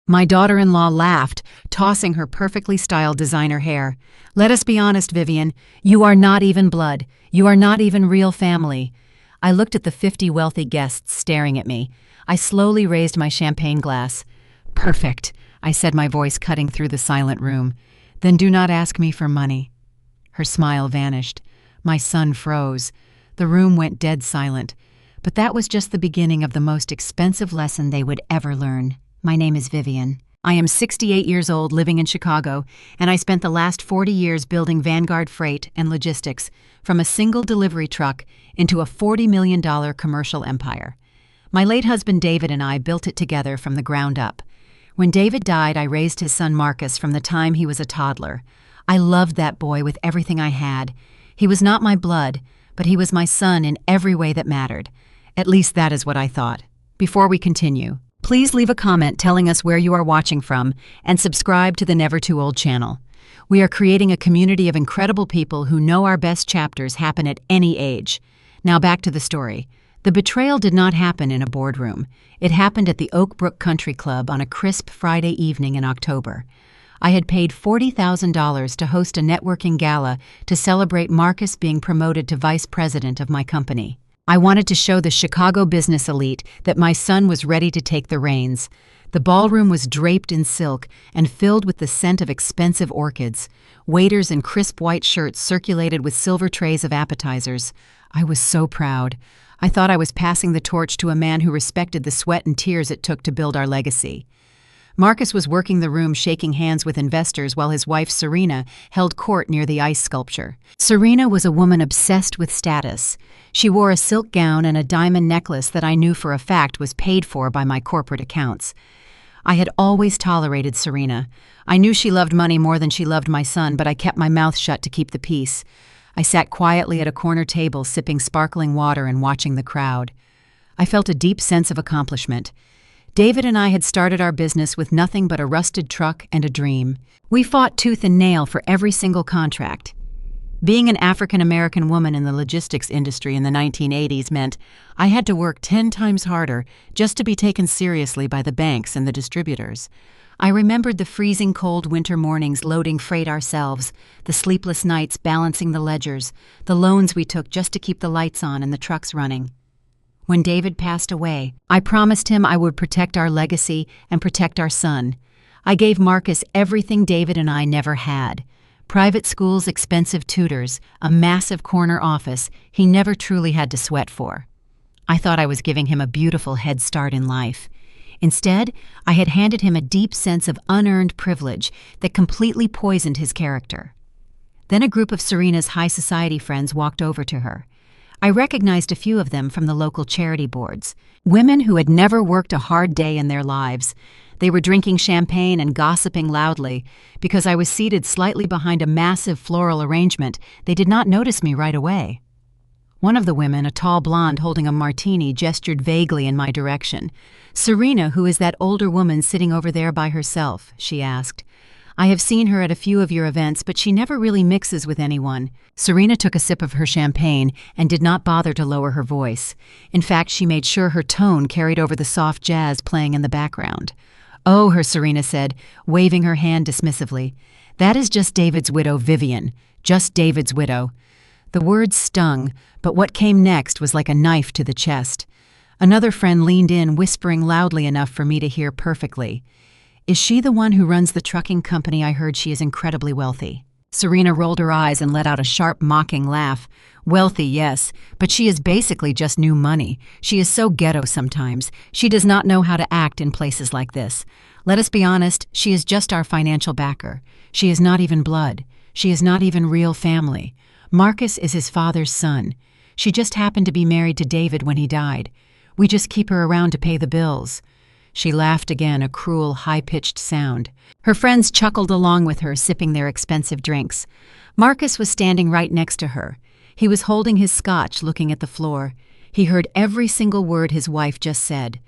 My daughter-in-law laughed, tossing her perfectly styled designer hair. "Let us be honest, Vivian. You are not even blood. You are not even real family." I looked at the 50 wealthy guests staring at me. I slowly raised my champagne glass. "Perfect," I said, my voice cutting through the silent room. "Then do not ask me for money." Her smile vanished. My son froze. The room went dead silent. But that was just the beginning of the most expensive lesson they would ever learn. My name is Vivian. I am 68 years old, living in Chicago, and I spent the last 40 years building Vanguard Freight and Logistics from a single delivery truck into a $40 million commercial empire. My late husband David and I built it together from the ground up. When David died, I raised his son Marcus from the time he was a toddler. I loved that boy with everything I had. He was not my blood, but he was my son in every way that mattered. At least that is what I thought. Before we continue, please leave a comment telling us where you are watching from and subscribe to the Never Too Old channel. We are creating a community of incredible people who know our best chapters happen at any age. Now back to the story. The betrayal did not happen in a boardroom. It happened at the Oak Brook Country Club on a crisp Friday evening in October. I had paid $40,000 to host a networking gala to celebrate Marcus being promoted to vice president of my company. I wanted to show the Chicago business elite that my son was ready to take the reins. The ballroom was draped in silk and filled with the scent of expensive orchids. Waiters in crisp white shirts circulated with silver trays of appetizers. I was so proud. I thought I was passing the torch to a man who respected the sweat and tears it took to build our legacy. Marcus was working the room shaking hands with investors while his wife Serena held court near the ice sculpture. Serena was a woman obsessed with status. She wore a silk gown and a diamond necklace that I knew for a fact was paid for by my corporate accounts. I had always tolerated Serena. I knew she loved money more than she loved my son, but I kept my mouth shut to keep the peace. I sat quietly at a corner table sipping sparkling water and watching the crowd. I felt a deep sense of accomplishment. David and I had started our business with nothing but a rusted truck and a dream. We fought tooth and nail for every single contract. Being an African-American woman in the logistics industry in the 1980s meant I had to work 10 times harder just to be taken seriously by the banks and the distributors. I remembered the freezing cold winter mornings loading freight ourselves, the sleepless nights balancing the ledgers, the loans we took just to keep the lights on and the trucks running. When David passed away, I promised him I would protect our legacy and protect our son. I gave Marcus everything David and I never had. Private schools, expensive tutors, a massive corner office he never truly had to sweat for. I thought I was giving him a beautiful head start in life. Instead, I had handed him a deep sense of unearned privilege that completely poisoned his character. Then a group of Serena's high society friends walked over to her. I recognized a few of them from the local charity boards, women who had never worked a hard day in their lives. They were drinking champagne and gossiping loudly. Because I was seated slightly behind a massive floral arrangement, they did not notice me right away. One of the women, a tall blonde holding a martini, gestured vaguely in my direction. "Serena, who is that older woman sitting over there by herself?" she asked. "I have seen her at a few of your events, but she never really mixes with anyone." Serena took a sip of her champagne and did not bother to lower her voice. In fact, she made sure her tone carried over the soft jazz playing in the background. "Oh," her Serena said, waving her hand dismissively. "That is just David's widow, Vivian. Just David's widow." The words stung, but what came next was like a knife to the chest. Another friend leaned in, whispering loudly enough for me to hear perfectly. "Is she the one who runs the trucking company? I heard she is incredibly wealthy." Serena rolled her eyes and let out a sharp, mocking laugh. "Wealthy, yes, but she is basically just new money. She is so ghetto sometimes. She does not know how to act in places like this. Let us be honest, she is just our financial backer. She is not even blood. She is not even real family. Marcus is his father's son. She just happened to be married to David when he died. We just keep her around to pay the bills." She laughed again, a cruel, high-pitched sound. Her friends chuckled along with her, sipping their expensive drinks. Marcus was standing right next to her. He was holding his scotch, looking at the floor. He heard every single word his wife just said.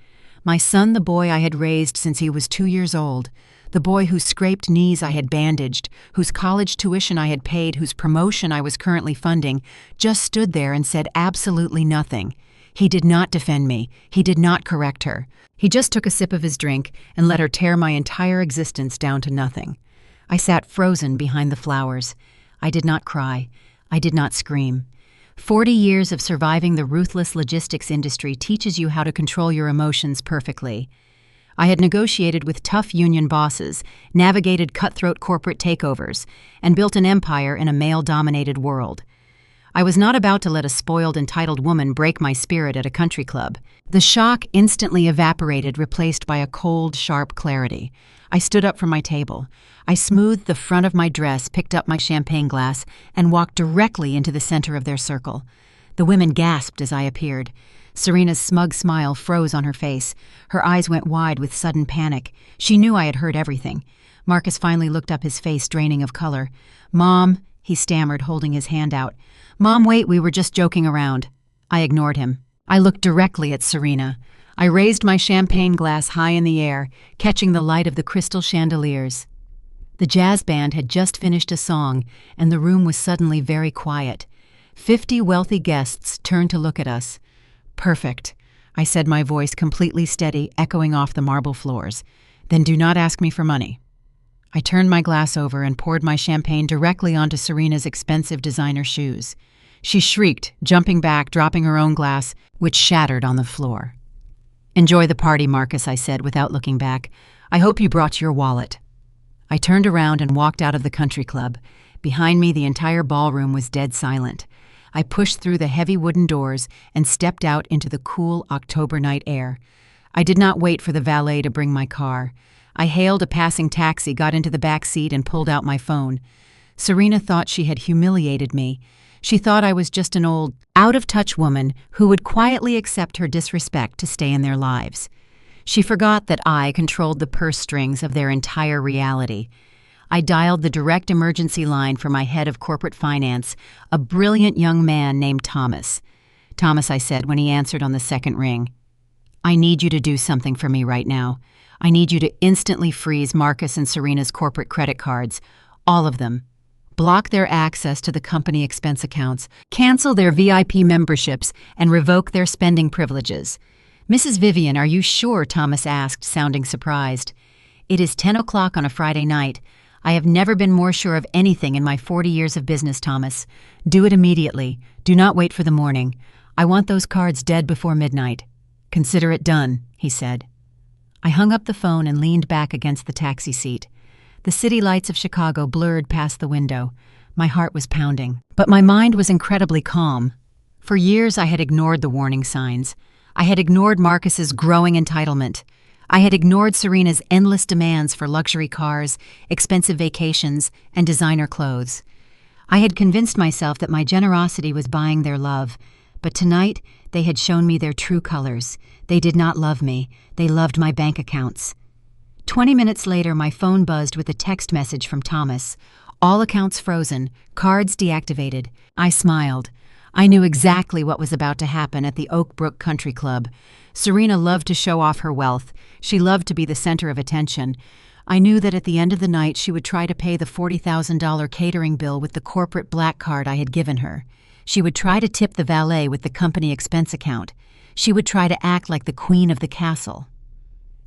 My son, the boy I had raised since he was 2 years old, the boy whose scraped knees I had bandaged, whose college tuition I had paid, whose promotion I was currently funding, just stood there and said absolutely nothing. He did not defend me. He did not correct her. He just took a sip of his drink and let her tear my entire existence down to nothing. I sat frozen behind the flowers. I did not cry. I did not scream. 40 years of surviving the ruthless logistics industry teaches you how to control your emotions perfectly. I had negotiated with tough union bosses, navigated cutthroat corporate takeovers, and built an empire in a male-dominated world. I was not about to let a spoiled, entitled woman break my spirit at a country club. The shock instantly evaporated, replaced by a cold, sharp clarity. I stood up from my table. I smoothed the front of my dress, picked up my champagne glass, and walked directly into the center of their circle. The women gasped as I appeared. Serena's smug smile froze on her face. Her eyes went wide with sudden panic. She knew I had heard everything. Marcus finally looked up, his face draining of color. "Mom," he stammered, holding his hand out. "Mom, wait, we were just joking around." I ignored him. I looked directly at Serena. I raised my champagne glass high in the air, catching the light of the crystal chandeliers. The jazz band had just finished a song, and the room was suddenly very quiet. 50 wealthy guests turned to look at us. "Perfect," I said, my voice completely steady, echoing off the marble floors. "Then do not ask me for money." I turned my glass over and poured my champagne directly onto Serena's expensive designer shoes. She shrieked, jumping back, dropping her own glass, which shattered on the floor. "Enjoy the party, Marcus," I said without looking back. "I hope you brought your wallet." I turned around and walked out of the country club. Behind me, the entire ballroom was dead silent. I pushed through the heavy wooden doors and stepped out into the cool October night air. I did not wait for the valet to bring my car. I hailed a passing taxi, got into the back seat, and pulled out my phone. Serena thought she had humiliated me. She thought I was just an old, out-of-touch woman who would quietly accept her disrespect to stay in their lives. She forgot that I controlled the purse strings of their entire reality. I dialed the direct emergency line for my head of corporate finance, a brilliant young man named Thomas. "Thomas," I said when he answered on the second ring, "I need you to do something for me right now. I need you to instantly freeze Marcus and Serena's corporate credit cards, all of them. Block their access to the company expense accounts, cancel their VIP memberships, and revoke their spending privileges." "Mrs. Vivian, are you sure?" Thomas asked, sounding surprised. "It is 10 o'clock on a Friday night. I have never been more sure of anything in my 40 years of business, Thomas. Do it immediately. Do not wait for the morning. I want those cards dead before midnight." "Consider it done," he said. I hung up the phone and leaned back against the taxi seat. The city lights of Chicago blurred past the window. My heart was pounding, but my mind was incredibly calm. For years I had ignored the warning signs. I had ignored Marcus's growing entitlement. I had ignored Serena's endless demands for luxury cars, expensive vacations, and designer clothes. I had convinced myself that my generosity was buying their love, but tonight they had shown me their true colors. They did not love me. They loved my bank accounts. 20 minutes later, my phone buzzed with a text message from Thomas. "All accounts frozen, cards deactivated." I smiled. I knew exactly what was about to happen at the Oak Brook Country Club. Serena loved to show off her wealth. She loved to be the center of attention. I knew that at the end of the night she would try to pay the $40,000 catering bill with the corporate black card I had given her. She would try to tip the valet with the company expense account. She would try to act like the queen of the castle.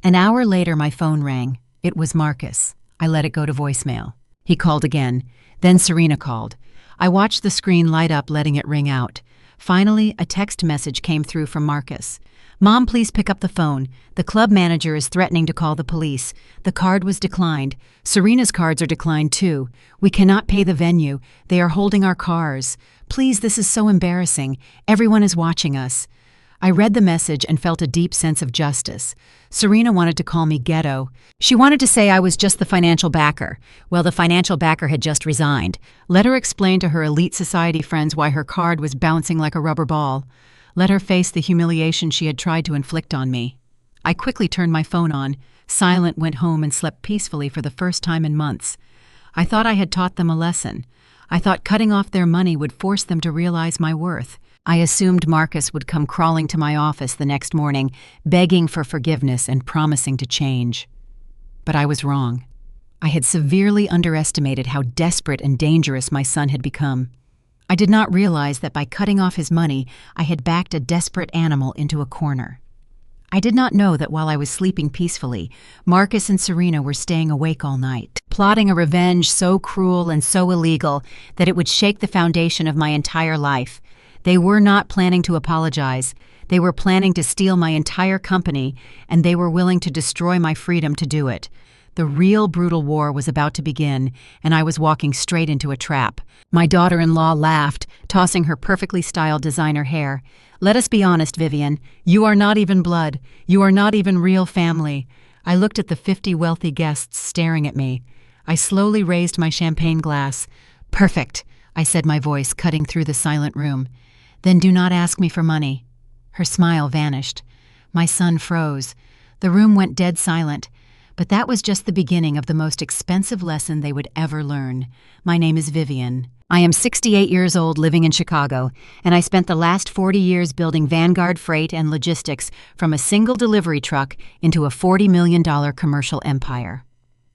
An hour later, my phone rang. It was Marcus. I let it go to voicemail. He called again. Then Serena called. I watched the screen light up, letting it ring out. Finally, a text message came through from Marcus. "Mom, please pick up the phone. The club manager is threatening to call the police. The card was declined. Serena's cards are declined too. We cannot pay the venue. They are holding our cars. Please, this is so embarrassing. Everyone is watching us." I read the message and felt a deep sense of justice. Serena wanted to call me ghetto. She wanted to say I was just the financial backer. Well, the financial backer had just resigned. Let her explain to her elite society friends why her card was bouncing like a rubber ball. Let her face the humiliation she had tried to inflict on me. I quickly turned my phone on. Silent went home and slept peacefully for the first time in months. I thought I had taught them a lesson. I thought cutting off their money would force them to realize my worth. I assumed Marcus would come crawling to my office the next morning, begging for forgiveness and promising to change. But I was wrong. I had severely underestimated how desperate and dangerous my son had become. I did not realize that by cutting off his money, I had backed a desperate animal into a corner. I did not know that while I was sleeping peacefully, Marcus and Serena were staying awake all night, plotting a revenge so cruel and so illegal that it would shake the foundation of my entire life. They were not planning to apologize. They were planning to steal my entire company, and they were willing to destroy my freedom to do it. The real brutal war was about to begin, and I was walking straight into a trap. My daughter-in-law laughed, tossing her perfectly styled designer hair. "Let us be honest, Vivian. You are not even blood. You are not even real family." I looked at the 50 wealthy guests staring at me. I slowly raised my champagne glass. "Perfect," I said, my voice cutting through the silent room. "Then do not ask me for money." Her smile vanished. My son froze. The room went dead silent. But that was just the beginning of the most expensive lesson they would ever learn. My name is Vivian. I am 68 years old living in Chicago, and I spent the last 40 years building Vanguard Freight and Logistics from a single delivery truck into a $40 million commercial empire.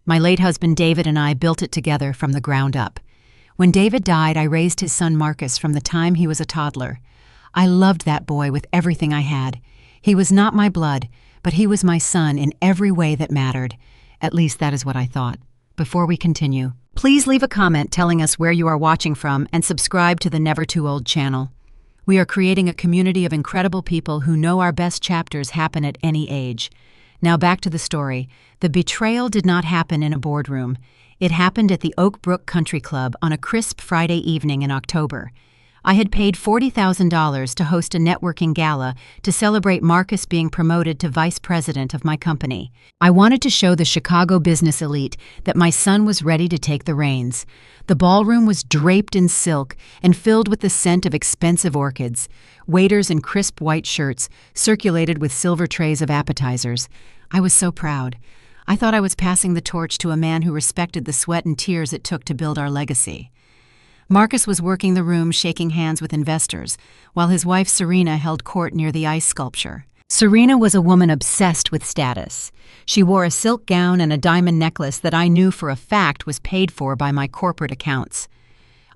My late husband David and I built it together from the ground up. When David died, I raised his son Marcus from the time he was a toddler. I loved that boy with everything I had. He was not my blood, but he was my son in every way that mattered. At least that is what I thought. Before we continue, please leave a comment telling us where you are watching from and subscribe to the Never Too Old channel. We are creating a community of incredible people who know our best chapters happen at any age. Now back to the story. The betrayal did not happen in a boardroom. It happened at the Oak Brook Country Club on a crisp Friday evening in October. I had paid $40,000 to host a networking gala to celebrate Marcus being promoted to vice president of my company. I wanted to show the Chicago business elite that my son was ready to take the reins. The ballroom was draped in silk and filled with the scent of expensive orchids. Waiters in crisp white shirts circulated with silver trays of appetizers. I was so proud. I thought I was passing the torch to a man who respected the sweat and tears it took to build our legacy. Marcus was working the room shaking hands with investors, while his wife Serena held court near the ice sculpture. Serena was a woman obsessed with status. She wore a silk gown and a diamond necklace that I knew for a fact was paid for by my corporate accounts.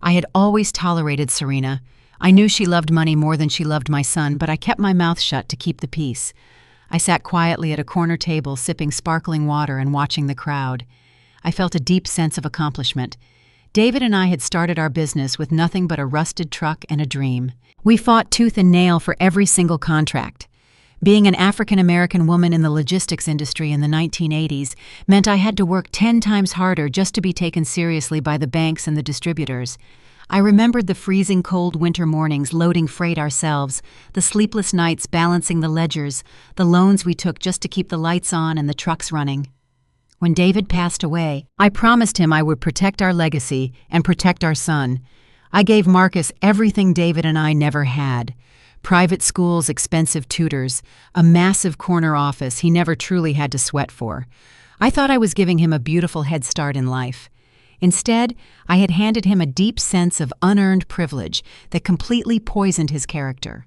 I had always tolerated Serena. I knew she loved money more than she loved my son, but I kept my mouth shut to keep the peace. I sat quietly at a corner table sipping sparkling water and watching the crowd. I felt a deep sense of accomplishment. David and I had started our business with nothing but a rusted truck and a dream. We fought tooth and nail for every single contract. Being an African-American woman in the logistics industry in the 1980s meant I had to work 10 times harder just to be taken seriously by the banks and the distributors. I remembered the freezing cold winter mornings loading freight ourselves, the sleepless nights balancing the ledgers, the loans we took just to keep the lights on and the trucks running. When David passed away, I promised him I would protect our legacy and protect our son. I gave Marcus everything David and I never had. Private schools, expensive tutors, a massive corner office he never truly had to sweat for. I thought I was giving him a beautiful head start in life. Instead, I had handed him a deep sense of unearned privilege that completely poisoned his character.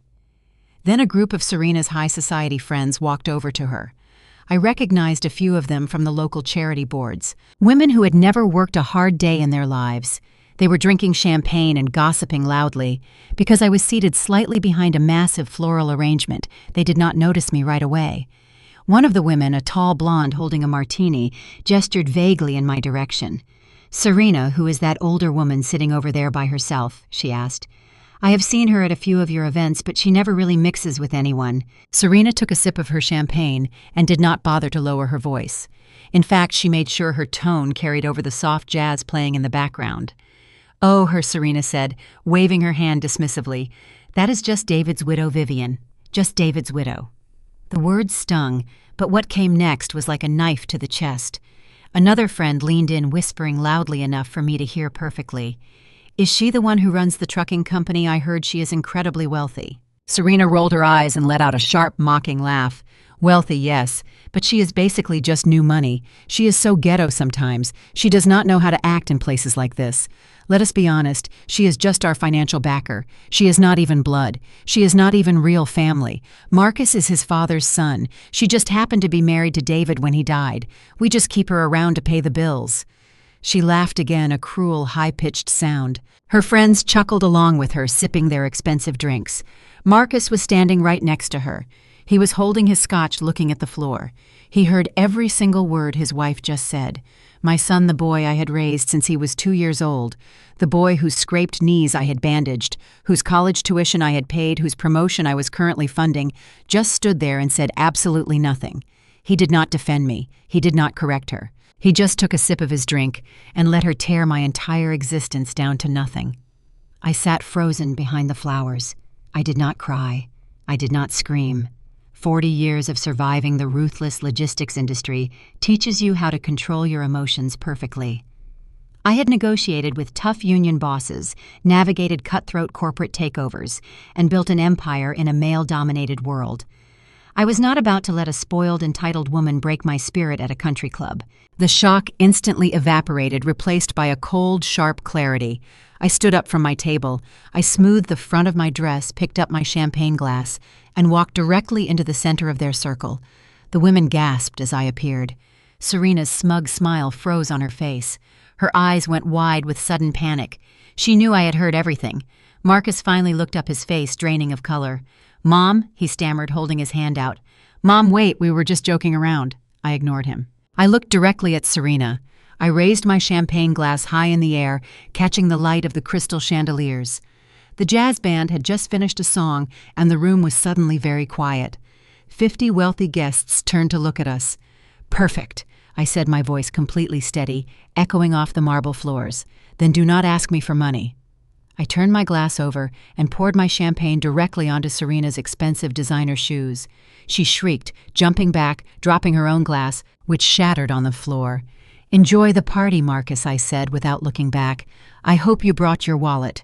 Then a group of Serena's high society friends walked over to her. I recognized a few of them from the local charity boards, women who had never worked a hard day in their lives. They were drinking champagne and gossiping loudly. Because I was seated slightly behind a massive floral arrangement, they did not notice me right away. One of the women, a tall blonde holding a martini, gestured vaguely in my direction. "Serena, who is that older woman sitting over there by herself?" she asked. "I have seen her at a few of your events, but she never really mixes with anyone." Serena took a sip of her champagne and did not bother to lower her voice. In fact, she made sure her tone carried over the soft jazz playing in the background. "Oh, her," Serena said, waving her hand dismissively. "That is just David's widow, Vivian. Just David's widow." The words stung, but what came next was like a knife to the chest. Another friend leaned in, whispering loudly enough for me to hear perfectly. "Is she the one who runs the trucking company? I heard she is incredibly wealthy." Serena rolled her eyes and let out a sharp, mocking laugh. "Wealthy, yes, but she is basically just new money. She is so ghetto sometimes. She does not know how to act in places like this. Let us be honest, she is just our financial backer. She is not even blood. She is not even real family. Marcus is his father's son. She just happened to be married to David when he died. We just keep her around to pay the bills." She laughed again, a cruel, high-pitched sound. Her friends chuckled along with her, sipping their expensive drinks. Marcus was standing right next to her. He was holding his scotch, looking at the floor. He heard every single word his wife just said. My son, the boy I had raised since he was 2 years old, the boy whose scraped knees I had bandaged, whose college tuition I had paid, whose promotion I was currently funding, just stood there and said absolutely nothing. He did not defend me. He did not correct her. He just took a sip of his drink and let her tear my entire existence down to nothing. I sat frozen behind the flowers. I did not cry. I did not scream. 40 years of surviving the ruthless logistics industry teaches you how to control your emotions perfectly. I had negotiated with tough union bosses, navigated cutthroat corporate takeovers, and built an empire in a male-dominated world. I was not about to let a spoiled, entitled woman break my spirit at a country club. The shock instantly evaporated, replaced by a cold, sharp clarity. I stood up from my table. I smoothed the front of my dress, picked up my champagne glass, and walked directly into the center of their circle. The women gasped as I appeared. Serena's smug smile froze on her face. Her eyes went wide with sudden panic. She knew I had heard everything. Marcus finally looked up, his face draining of color. "Mom," he stammered, holding his hand out. "Mom, wait, we were just joking around." I ignored him. I looked directly at Serena. I raised my champagne glass high in the air, catching the light of the crystal chandeliers. The jazz band had just finished a song, and the room was suddenly very quiet. 50 wealthy guests turned to look at us. "Perfect," I said, my voice completely steady, echoing off the marble floors. "Then do not ask me for money." I turned my glass over and poured my champagne directly onto Serena's expensive designer shoes. She shrieked, jumping back, dropping her own glass, which shattered on the floor. "Enjoy the party, Marcus," I said without looking back. "I hope you brought your wallet."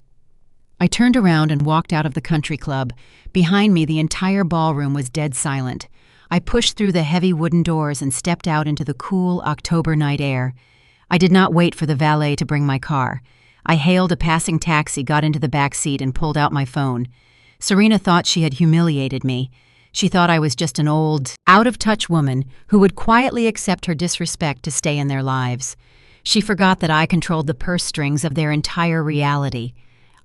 I turned around and walked out of the country club. Behind me, the entire ballroom was dead silent. I pushed through the heavy wooden doors and stepped out into the cool October night air. I did not wait for the valet to bring my car. I hailed a passing taxi, got into the back seat, and pulled out my phone. Serena thought she had humiliated me. She thought I was just an old, out-of-touch woman who would quietly accept her disrespect to stay in their lives. She forgot that I controlled the purse strings of their entire reality.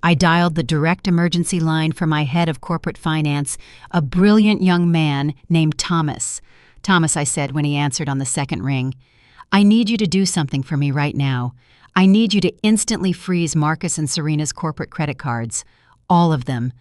I dialed the direct emergency line for my head of corporate finance, a brilliant young man named Thomas. "Thomas," I said when he answered on the second ring, "I need you to do something for me right now. I need you to instantly freeze Marcus and Serena's corporate credit cards. All of them.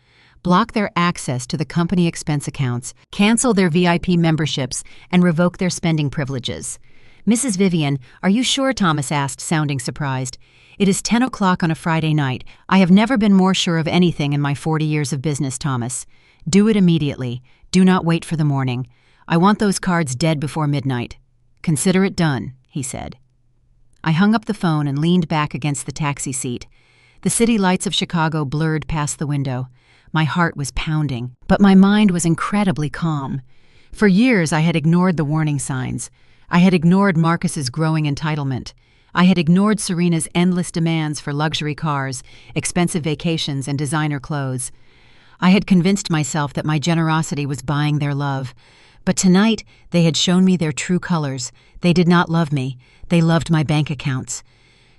Block their access to the company expense accounts, cancel their VIP memberships, and revoke their spending privileges." "Mrs. Vivian, are you sure?" Thomas asked, sounding surprised. "It is 10 o'clock on a Friday night. I have never been more sure of anything in my 40 years of business, Thomas. Do it immediately. Do not wait for the morning. I want those cards dead before midnight. Consider it done," he said. I hung up the phone and leaned back against the taxi seat. The city lights of Chicago blurred past the window. My heart was pounding, but my mind was incredibly calm. For years I had ignored the warning signs. I had ignored Marcus's growing entitlement. I had ignored Serena's endless demands for luxury cars, expensive vacations, and designer clothes. I had convinced myself that my generosity was buying their love. But tonight, they had shown me their true colors. They did not love me. They loved my bank accounts.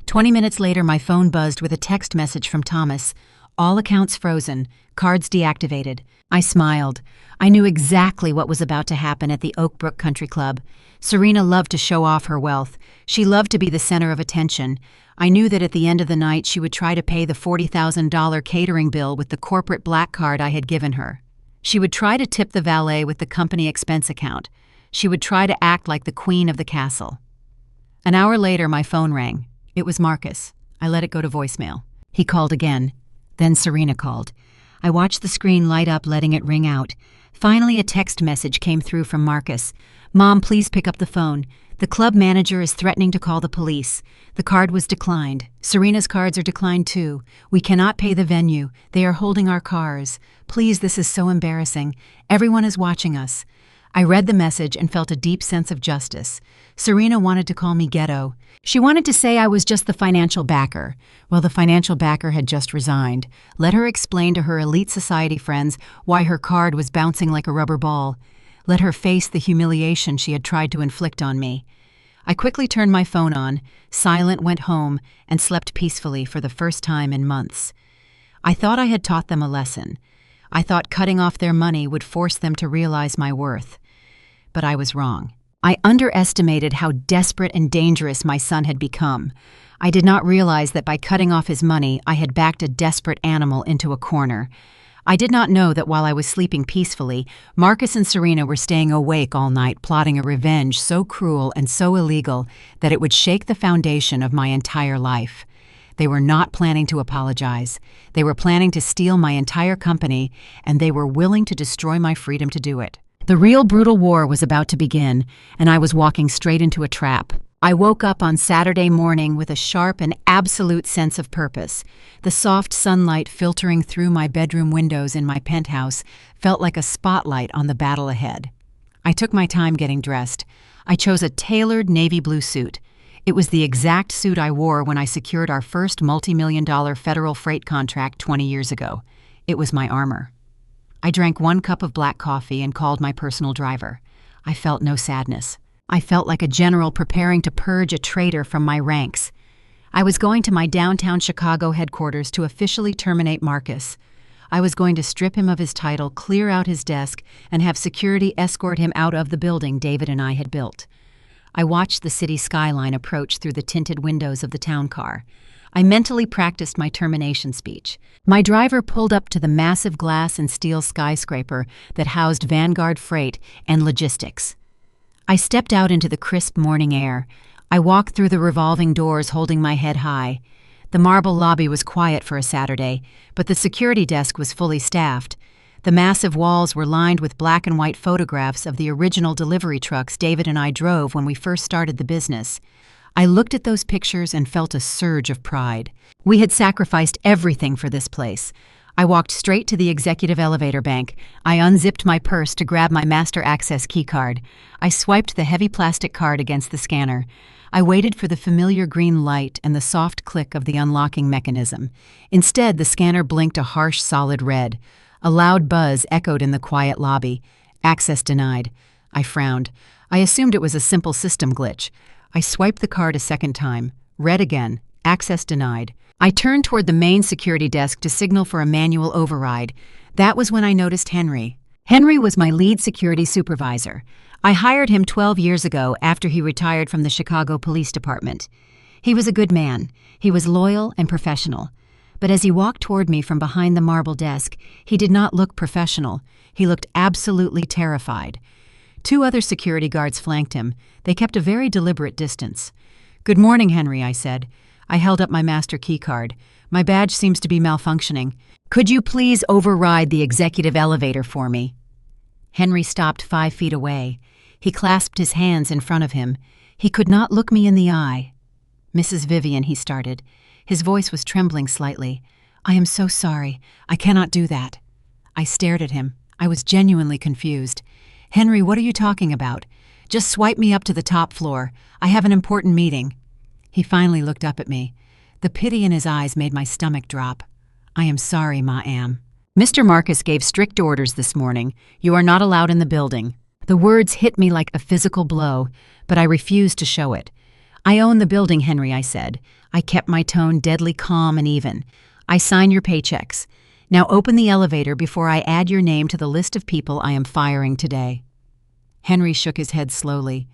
20 minutes later, my phone buzzed with a text message from Thomas. "All accounts frozen. Cards deactivated." I smiled. I knew exactly what was about to happen at the Oak Brook Country Club. Serena loved to show off her wealth. She loved to be the center of attention. I knew that at the end of the night, she would try to pay the $40,000 catering bill with the corporate black card I had given her. She would try to tip the valet with the company expense account. She would try to act like the queen of the castle. An hour later, my phone rang. It was Marcus. I let it go to voicemail. He called again. Then Serena called. I watched the screen light up, letting it ring out. Finally, a text message came through from Marcus. "Mom, please pick up the phone. The club manager is threatening to call the police. The card was declined. Serena's cards are declined too. We cannot pay the venue. They are holding our cars. Please, this is so embarrassing. Everyone is watching us." I read the message and felt a deep sense of justice. Serena wanted to call me ghetto. She wanted to say I was just the financial backer. Well, the financial backer had just resigned. Let her explain to her elite society friends why her card was bouncing like a rubber ball. Let her face the humiliation she had tried to inflict on me. I quickly turned my phone on, silent, went home, and slept peacefully for the first time in months. I thought I had taught them a lesson. I thought cutting off their money would force them to realize my worth. But I was wrong. I underestimated how desperate and dangerous my son had become. I did not realize that by cutting off his money, I had backed a desperate animal into a corner. I did not know that while I was sleeping peacefully, Marcus and Serena were staying awake all night plotting a revenge so cruel and so illegal that it would shake the foundation of my entire life. They were not planning to apologize. They were planning to steal my entire company, and they were willing to destroy my freedom to do it. The real brutal war was about to begin, and I was walking straight into a trap. I woke up on Saturday morning with a sharp and absolute sense of purpose. The soft sunlight filtering through my bedroom windows in my penthouse felt like a spotlight on the battle ahead. I took my time getting dressed. I chose a tailored navy blue suit. It was the exact suit I wore when I secured our first multi-million-dollar federal freight contract 20 years ago. It was my armor. I drank 1 cup of black coffee and called my personal driver. I felt no sadness. I felt like a general preparing to purge a traitor from my ranks. I was going to my downtown Chicago headquarters to officially terminate Marcus. I was going to strip him of his title, clear out his desk, and have security escort him out of the building David and I had built. I watched the city skyline approach through the tinted windows of the town car. I mentally practiced my termination speech. My driver pulled up to the massive glass and steel skyscraper that housed Vanguard Freight and Logistics. I stepped out into the crisp morning air. I walked through the revolving doors holding my head high. The marble lobby was quiet for a Saturday, but the security desk was fully staffed. The massive walls were lined with black and white photographs of the original delivery trucks David and I drove when we first started the business. I looked at those pictures and felt a surge of pride. We had sacrificed everything for this place. I walked straight to the executive elevator bank. I unzipped my purse to grab my master access key card. I swiped the heavy plastic card against the scanner. I waited for the familiar green light and the soft click of the unlocking mechanism. Instead, the scanner blinked a harsh, solid red. A loud buzz echoed in the quiet lobby. Access denied. I frowned. I assumed it was a simple system glitch. I swiped the card a second time. Red again. Access denied. I turned toward the main security desk to signal for a manual override. That was when I noticed Henry. Henry was my lead security supervisor. I hired him 12 years ago after he retired from the Chicago Police Department. He was a good man. He was loyal and professional. But as he walked toward me from behind the marble desk, he did not look professional. He looked absolutely terrified. 2 other security guards flanked him. They kept a very deliberate distance. "Good morning, Henry," I said. I held up my master key card. "My badge seems to be malfunctioning. Could you please override the executive elevator for me?" Henry stopped 5 feet away. He clasped his hands in front of him. He could not look me in the eye. "Mrs. Vivian," he started. His voice was trembling slightly. "I am so sorry. I cannot do that." I stared at him. I was genuinely confused. "Henry, what are you talking about? Just swipe me up to the top floor. I have an important meeting." He finally looked up at me. The pity in his eyes made my stomach drop. "I am sorry, ma'am. Mr. Marcus gave strict orders this morning. You are not allowed in the building." The words hit me like a physical blow, but I refused to show it. "I own the building, Henry," I said. I kept my tone deadly calm and even. "I sign your paychecks. Now open the elevator before I add your name to the list of people I am firing today." Henry shook his head slowly.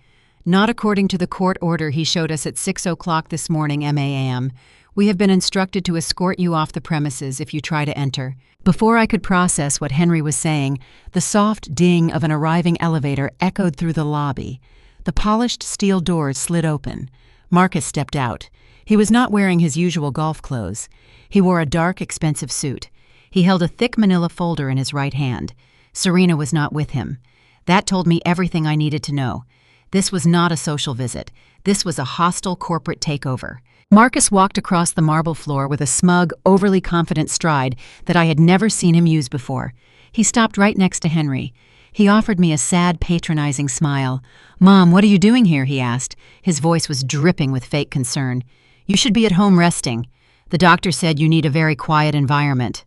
"Not according to the court order he showed us at 6 o'clock this morning, ma'am. We have been instructed to escort you off the premises if you try to enter." Before I could process what Henry was saying, the soft ding of an arriving elevator echoed through the lobby. The polished steel doors slid open. Marcus stepped out. He was not wearing his usual golf clothes. He wore a dark, expensive suit. He held a thick manila folder in his right hand. Serena was not with him. That told me everything I needed to know. This was not a social visit. This was a hostile corporate takeover. Marcus walked across the marble floor with a smug, overly confident stride that I had never seen him use before. He stopped right next to Henry. He offered me a sad, patronizing smile. "Mom, what are you doing here?" he asked. His voice was dripping with fake concern. "You should be at home resting. The doctor said you need a very quiet environment."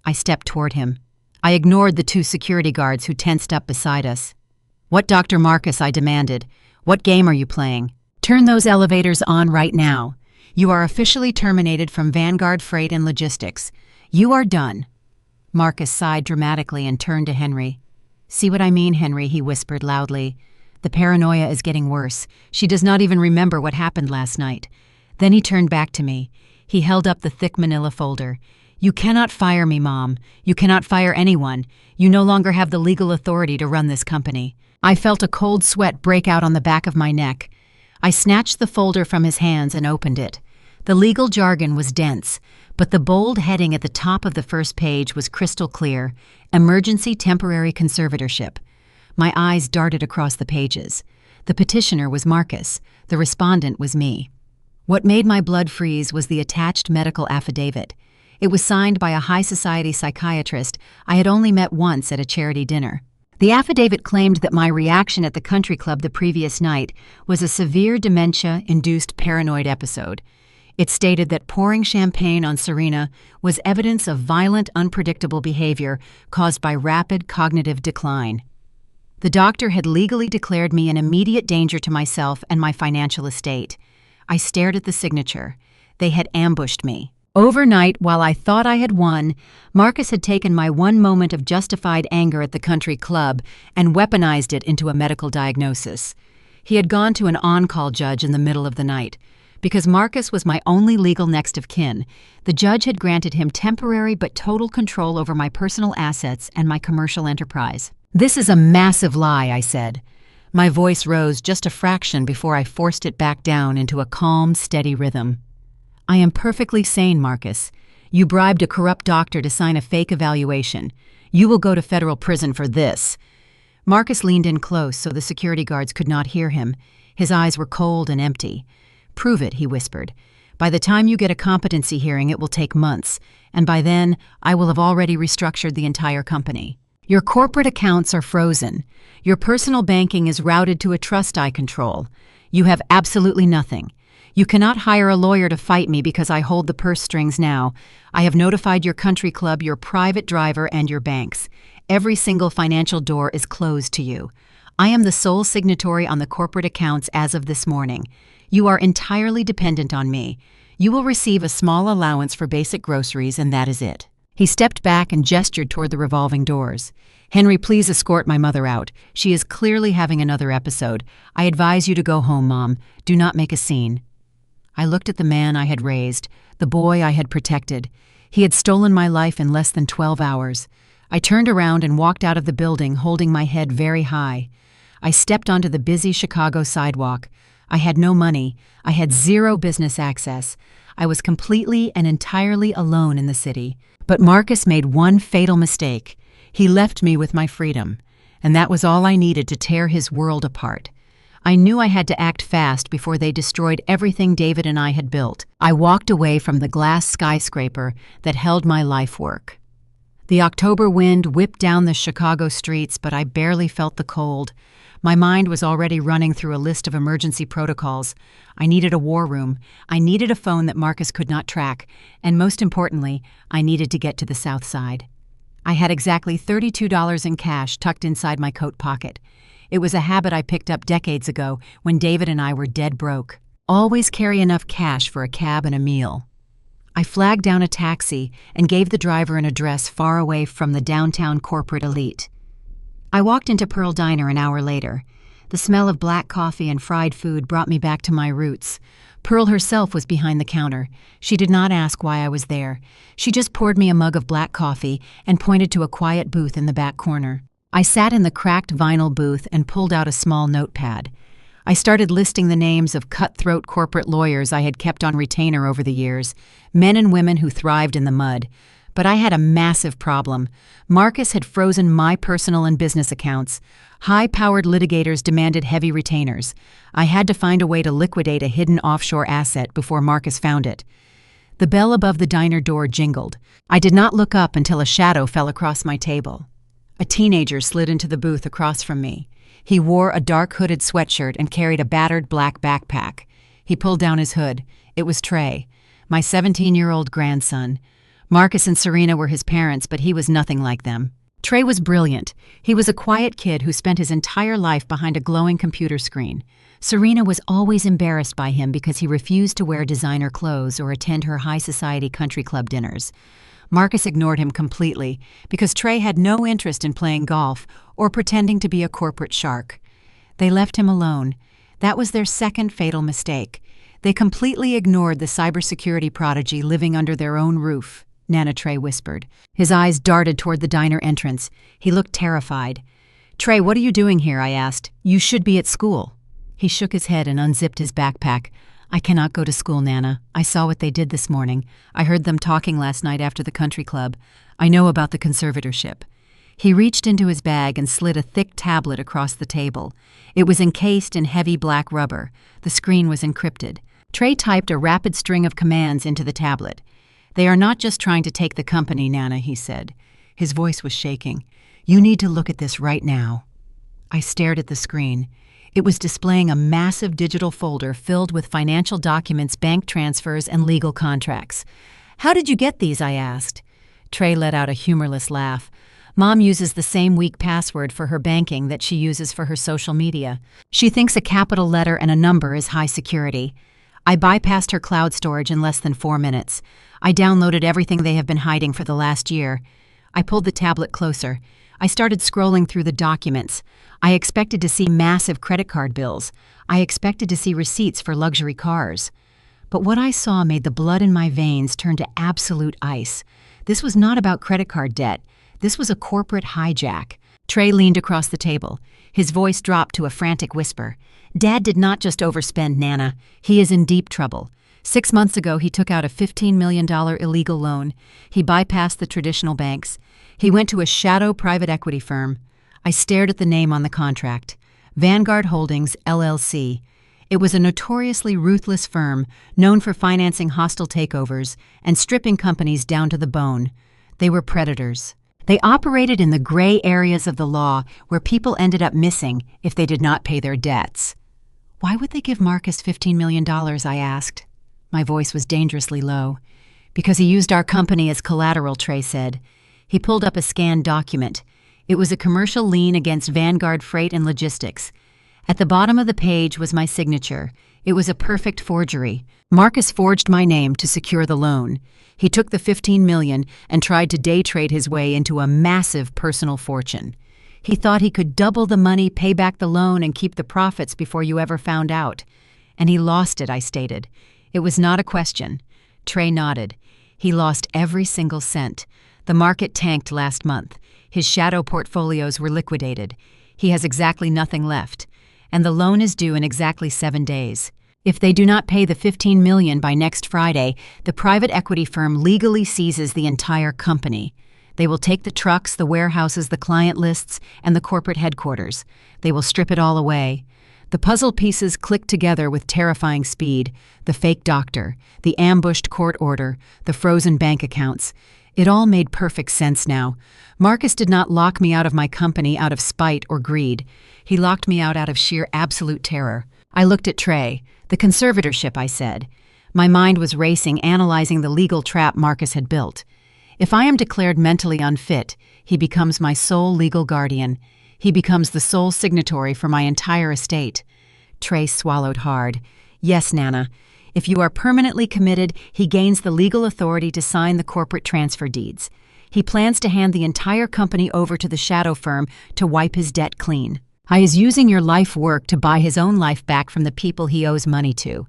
I stepped toward him. I ignored the 2 security guards who tensed up beside us. "What Dr. Marcus?" I demanded. "What game are you playing?" Turn those elevators on right now. You are officially terminated from Vanguard Freight and Logistics. You are done." Marcus sighed dramatically and turned to Henry. "See what I mean, Henry," he whispered loudly. "The paranoia is getting worse. She does not even remember what happened last night." Then he turned back to me. He held up the thick manila folder. "You cannot fire me, Mom. You cannot fire anyone. You no longer have the legal authority to run this company." I felt a cold sweat break out on the back of my neck. I snatched the folder from his hands and opened it. The legal jargon was dense, but the bold heading at the top of the first page was crystal clear: Emergency Temporary Conservatorship. My eyes darted across the pages. The petitioner was Marcus. The respondent was me. What made my blood freeze was the attached medical affidavit. It was signed by a high society psychiatrist I had only met once at a charity dinner. The affidavit claimed that my reaction at the country club the previous night was a severe dementia-induced paranoid episode. It stated that pouring champagne on Serena was evidence of violent, unpredictable behavior caused by rapid cognitive decline. The doctor had legally declared me an immediate danger to myself and my financial estate. I stared at the signature. They had ambushed me. Overnight, while I thought I had won, Marcus had taken my one moment of justified anger at the country club and weaponized it into a medical diagnosis. He had gone to an on-call judge in the middle of the night. Because Marcus was my only legal next of kin, the judge had granted him temporary but total control over my personal assets and my commercial enterprise. "This is a massive lie," I said. My voice rose just a fraction before I forced it back down into a calm, steady rhythm. "I am perfectly sane, Marcus. You bribed a corrupt doctor to sign a fake evaluation. You will go to federal prison for this." Marcus leaned in close so the security guards could not hear him. His eyes were cold and empty. "Prove it," he whispered. "By the time you get a competency hearing, it will take months, and by then, I will have already restructured the entire company. Your corporate accounts are frozen. Your personal banking is routed to a trust I control. You have absolutely nothing. You cannot hire a lawyer to fight me because I hold the purse strings now. I have notified your country club, your private driver, and your banks. Every single financial door is closed to you. I am the sole signatory on the corporate accounts as of this morning. You are entirely dependent on me. You will receive a small allowance for basic groceries, and that is it." He stepped back and gestured toward the revolving doors. "Henry, please escort my mother out. She is clearly having another episode. I advise you to go home, Mom. Do not make a scene." I looked at the man I had raised, the boy I had protected. He had stolen my life in less than 12 hours. I turned around and walked out of the building, holding my head very high. I stepped onto the busy Chicago sidewalk. I had no money. I had zero business access. I was completely and entirely alone in the city. But Marcus made one fatal mistake. He left me with my freedom, and that was all I needed to tear his world apart. I knew I had to act fast before they destroyed everything David and I had built. I walked away from the glass skyscraper that held my life work. The October wind whipped down the Chicago streets, but I barely felt the cold. My mind was already running through a list of emergency protocols. I needed a war room. I needed a phone that Marcus could not track. And most importantly, I needed to get to the South Side. I had exactly $32 in cash tucked inside my coat pocket. It was a habit I picked up decades ago when David and I were dead broke. Always carry enough cash for a cab and a meal. I flagged down a taxi and gave the driver an address far away from the downtown corporate elite. I walked into Pearl Diner an hour later. The smell of black coffee and fried food brought me back to my roots. Pearl herself was behind the counter. She did not ask why I was there. She just poured me a mug of black coffee and pointed to a quiet booth in the back corner. I sat in the cracked vinyl booth and pulled out a small notepad. I started listing the names of cutthroat corporate lawyers I had kept on retainer over the years, men and women who thrived in the mud. But I had a massive problem. Marcus had frozen my personal and business accounts. High-powered litigators demanded heavy retainers. I had to find a way to liquidate a hidden offshore asset before Marcus found it. The bell above the diner door jingled. I did not look up until a shadow fell across my table. A teenager slid into the booth across from me. He wore a dark hooded sweatshirt and carried a battered black backpack. He pulled down his hood. It was Trey, my 17-year-old grandson. Marcus and Serena were his parents, but he was nothing like them. Trey was brilliant. He was a quiet kid who spent his entire life behind a glowing computer screen. Serena was always embarrassed by him because he refused to wear designer clothes or attend her high society country club dinners. Marcus ignored him completely because Trey had no interest in playing golf or pretending to be a corporate shark. They left him alone. That was their second fatal mistake. They completely ignored the cybersecurity prodigy living under their own roof, Nana Trey whispered. His eyes darted toward the diner entrance. He looked terrified. "Trey, what are you doing here?" I asked. "You should be at school." He shook his head and unzipped his backpack. "I cannot go to school, Nana. I saw what they did this morning. I heard them talking last night after the country club. I know about the conservatorship." He reached into his bag and slid a thick tablet across the table. It was encased in heavy black rubber. The screen was encrypted. Trey typed a rapid string of commands into the tablet. "They are not just trying to take the company, Nana," he said. His voice was shaking. "You need to look at this right now." I stared at the screen. It was displaying a massive digital folder filled with financial documents, bank transfers, and legal contracts. "How did you get these?" I asked. Trey let out a humorless laugh. "Mom uses the same weak password for her banking that she uses for her social media. She thinks a capital letter and a number is high security. I bypassed her cloud storage in less than 4 minutes. I downloaded everything they have been hiding for the last year." I pulled the tablet closer. I started scrolling through the documents. I expected to see massive credit card bills. I expected to see receipts for luxury cars. But what I saw made the blood in my veins turn to absolute ice. This was not about credit card debt. This was a corporate hijack. Trey leaned across the table. His voice dropped to a frantic whisper. "Dad did not just overspend, Nana. He is in deep trouble. 6 months ago, he took out a $15 million illegal loan. He bypassed the traditional banks. He went to a shadow private equity firm." I stared at the name on the contract. Vanguard Holdings, LLC. It was a notoriously ruthless firm known for financing hostile takeovers and stripping companies down to the bone. They were predators. They operated in the gray areas of the law where people ended up missing if they did not pay their debts. "Why would they give Marcus $15 million?" I asked. My voice was dangerously low. "Because he used our company as collateral," Trey said. He pulled up a scanned document. It was a commercial lien against Vanguard Freight and Logistics. At the bottom of the page was my signature. It was a perfect forgery. Marcus forged my name to secure the loan. He took the $15 million and tried to day trade his way into a massive personal fortune. He thought he could double the money, pay back the loan, and keep the profits before you ever found out. And he lost it, I stated. It was not a question. Trey nodded. He lost every single cent. The market tanked last month. His shadow portfolios were liquidated. He has exactly nothing left. And the loan is due in exactly 7 days. If they do not pay the $15 million by next Friday, the private equity firm legally seizes the entire company. They will take the trucks, the warehouses, the client lists, and the corporate headquarters. They will strip it all away. The puzzle pieces clicked together with terrifying speed. The fake doctor, the ambushed court order, the frozen bank accounts. It all made perfect sense now. Marcus did not lock me out of my company out of spite or greed. He locked me out of sheer absolute terror. I looked at Trey. "The conservatorship," I said. My mind was racing, analyzing the legal trap Marcus had built. If I am declared mentally unfit, he becomes my sole legal guardian. He becomes the sole signatory for my entire estate. Trey swallowed hard. "Yes, Nana. If you are permanently committed, he gains the legal authority to sign the corporate transfer deeds. He plans to hand the entire company over to the shadow firm to wipe his debt clean. He is using your life work to buy his own life back from the people he owes money to."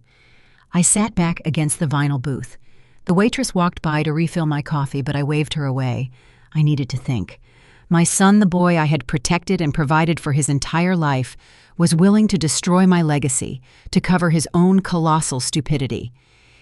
I sat back against the vinyl booth. The waitress walked by to refill my coffee, but I waved her away. I needed to think. My son, the boy I had protected and provided for his entire life, was willing to destroy my legacy, to cover his own colossal stupidity.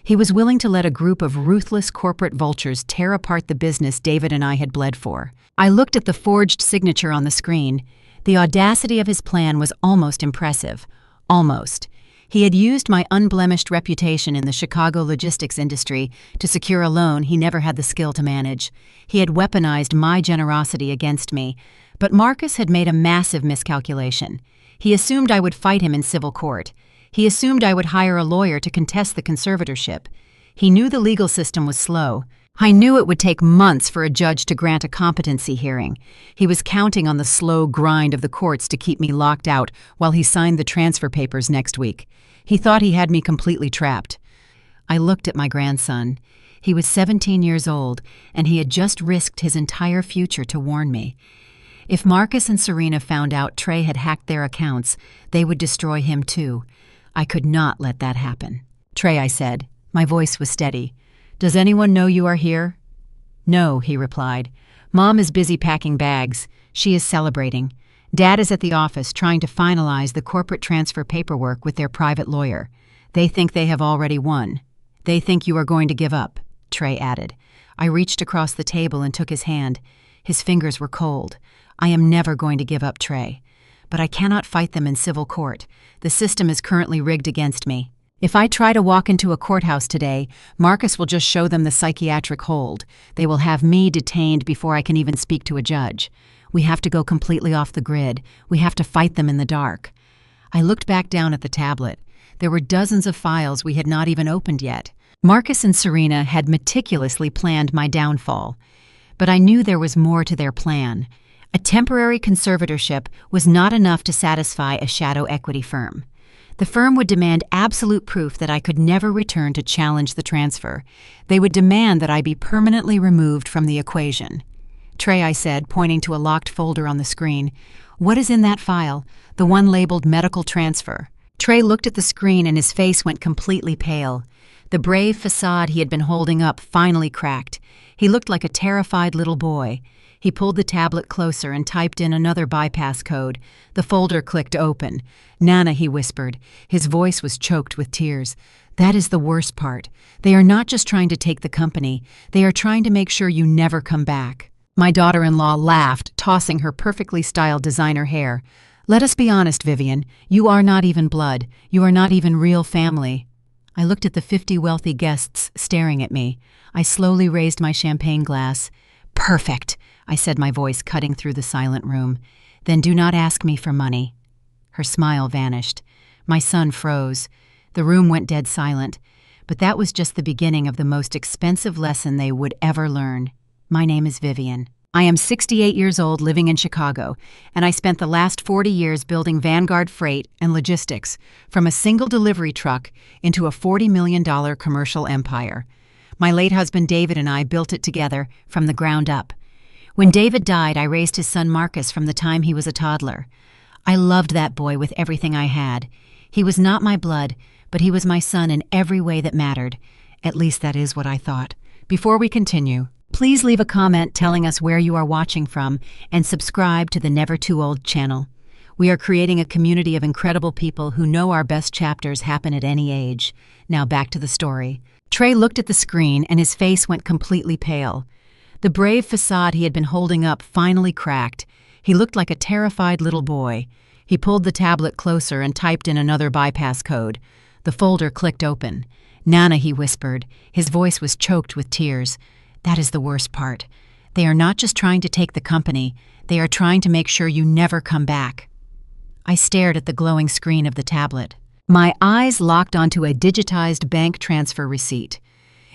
He was willing to let a group of ruthless corporate vultures tear apart the business David and I had bled for. I looked at the forged signature on the screen. The audacity of his plan was almost impressive. Almost. He had used my unblemished reputation in the Chicago logistics industry to secure a loan he never had the skill to manage. He had weaponized my generosity against me. But Marcus had made a massive miscalculation. He assumed I would fight him in civil court. He assumed I would hire a lawyer to contest the conservatorship. He knew the legal system was slow. I knew it would take months for a judge to grant a competency hearing. He was counting on the slow grind of the courts to keep me locked out while he signed the transfer papers next week. He thought he had me completely trapped. I looked at my grandson. He was 17 years old, and he had just risked his entire future to warn me. If Marcus and Serena found out Trey had hacked their accounts, they would destroy him too. I could not let that happen. "Trey," I said. My voice was steady. "Does anyone know you are here?" "No," he replied. "Mom is busy packing bags. She is celebrating. Dad is at the office trying to finalize the corporate transfer paperwork with their private lawyer. They think they have already won. They think you are going to give up," Trey added. I reached across the table and took his hand. His fingers were cold. "I am never going to give up, Trey. But I cannot fight them in civil court. The system is currently rigged against me. If I try to walk into a courthouse today, Marcus will just show them the psychiatric hold. They will have me detained before I can even speak to a judge. We have to go completely off the grid. We have to fight them in the dark." I looked back down at the tablet. There were dozens of files we had not even opened yet. Marcus and Serena had meticulously planned my downfall. But I knew there was more to their plan. A temporary conservatorship was not enough to satisfy a shadow equity firm. The firm would demand absolute proof that I could never return to challenge the transfer. They would demand that I be permanently removed from the equation. "Trey," I said, pointing to a locked folder on the screen. "What is in that file, the one labeled medical transfer?" Trey looked at the screen and his face went completely pale. The brave facade he had been holding up finally cracked. He looked like a terrified little boy. He pulled the tablet closer and typed in another bypass code. The folder clicked open. "Nana," he whispered. His voice was choked with tears. "That is the worst part. They are not just trying to take the company. They are trying to make sure you never come back." My daughter-in-law laughed, tossing her perfectly styled designer hair. "Let us be honest, Vivian. You are not even blood. You are not even real family." I looked at the 50 wealthy guests staring at me. I slowly raised my champagne glass. "Perfect," I said, my voice cutting through the silent room. "Then do not ask me for money." Her smile vanished. My son froze. The room went dead silent. But that was just the beginning of the most expensive lesson they would ever learn. My name is Vivian. I am 68 years old, living in Chicago, and I spent the last 40 years building Vanguard freight and logistics, from a single delivery truck into a $40 million commercial empire. My late husband David and I built it together from the ground up. When David died, I raised his son Marcus from the time he was a toddler. I loved that boy with everything I had. He was not my blood, but he was my son in every way that mattered. At least that is what I thought. Before we continue, please leave a comment telling us where you are watching from and subscribe to the Never Too Old channel. We are creating a community of incredible people who know our best chapters happen at any age. Now back to the story. Trey looked at the screen and his face went completely pale. The brave facade he had been holding up finally cracked. He looked like a terrified little boy. He pulled the tablet closer and typed in another bypass code. The folder clicked open. "Nana," he whispered. His voice was choked with tears. "That is the worst part. They are not just trying to take the company. They are trying to make sure you never come back." I stared at the glowing screen of the tablet. My eyes locked onto a digitized bank transfer receipt.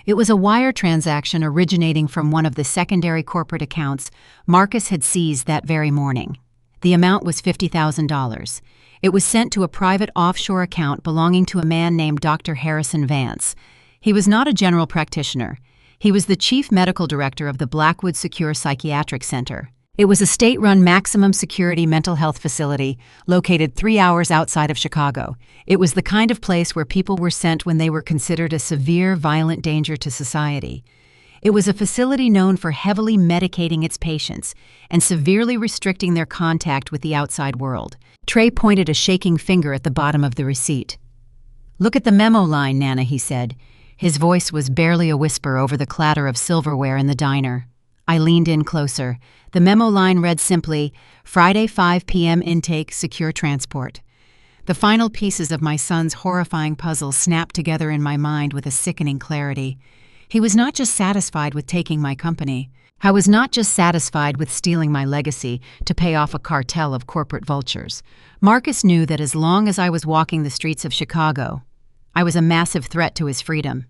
It was a wire transaction originating from one of the secondary corporate accounts Marcus had seized that very morning. The amount was $50,000. It was sent to a private offshore account belonging to a man named Dr. Harrison Vance. He was not a general practitioner. He was the chief medical director of the Blackwood Secure Psychiatric Center. It was a state-run maximum security mental health facility located 3 hours outside of Chicago. It was the kind of place where people were sent when they were considered a severe, violent danger to society. It was a facility known for heavily medicating its patients and severely restricting their contact with the outside world. Trey pointed a shaking finger at the bottom of the receipt. "Look at the memo line, Nana," he said. His voice was barely a whisper over the clatter of silverware in the diner. I leaned in closer. The memo line read simply, "Friday 5 p.m. intake, secure transport." The final pieces of my son's horrifying puzzle snapped together in my mind with a sickening clarity. He was not just satisfied with taking my company. I was not just satisfied with stealing my legacy to pay off a cartel of corporate vultures. Marcus knew that as long as I was walking the streets of Chicago, I was a massive threat to his freedom.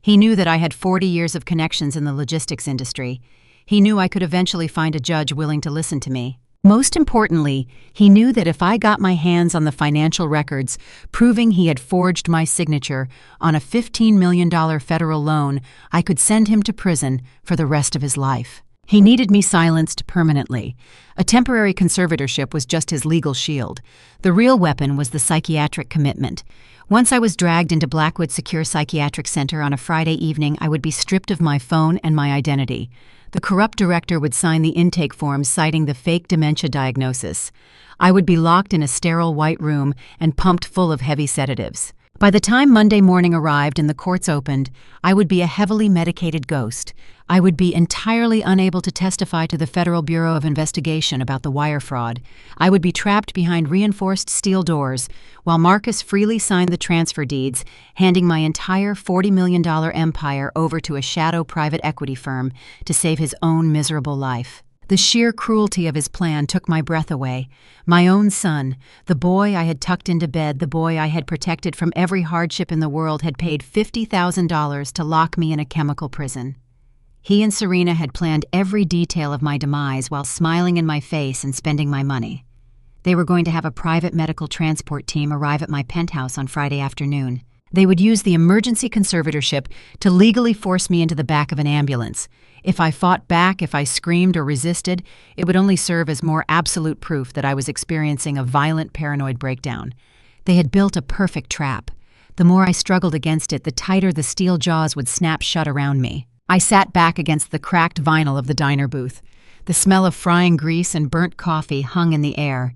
He knew that I had 40 years of connections in the logistics industry. He knew I could eventually find a judge willing to listen to me. Most importantly, he knew that if I got my hands on the financial records proving he had forged my signature on a $15 million federal loan, I could send him to prison for the rest of his life. He needed me silenced permanently. A temporary conservatorship was just his legal shield. The real weapon was the psychiatric commitment. Once I was dragged into Blackwood Secure Psychiatric Center on a Friday evening, I would be stripped of my phone and my identity. The corrupt director would sign the intake forms citing the fake dementia diagnosis. I would be locked in a sterile white room and pumped full of heavy sedatives. By the time Monday morning arrived and the courts opened, I would be a heavily medicated ghost. I would be entirely unable to testify to the Federal Bureau of Investigation about the wire fraud. I would be trapped behind reinforced steel doors while Marcus freely signed the transfer deeds, handing my entire $40 million empire over to a shadow private equity firm to save his own miserable life. The sheer cruelty of his plan took my breath away. My own son, the boy I had tucked into bed, the boy I had protected from every hardship in the world, had paid $50,000 to lock me in a chemical prison. He and Serena had planned every detail of my demise while smiling in my face and spending my money. They were going to have a private medical transport team arrive at my penthouse on Friday afternoon. They would use the emergency conservatorship to legally force me into the back of an ambulance. If I fought back, if I screamed or resisted, it would only serve as more absolute proof that I was experiencing a violent paranoid breakdown. They had built a perfect trap. The more I struggled against it, the tighter the steel jaws would snap shut around me. I sat back against the cracked vinyl of the diner booth. The smell of frying grease and burnt coffee hung in the air.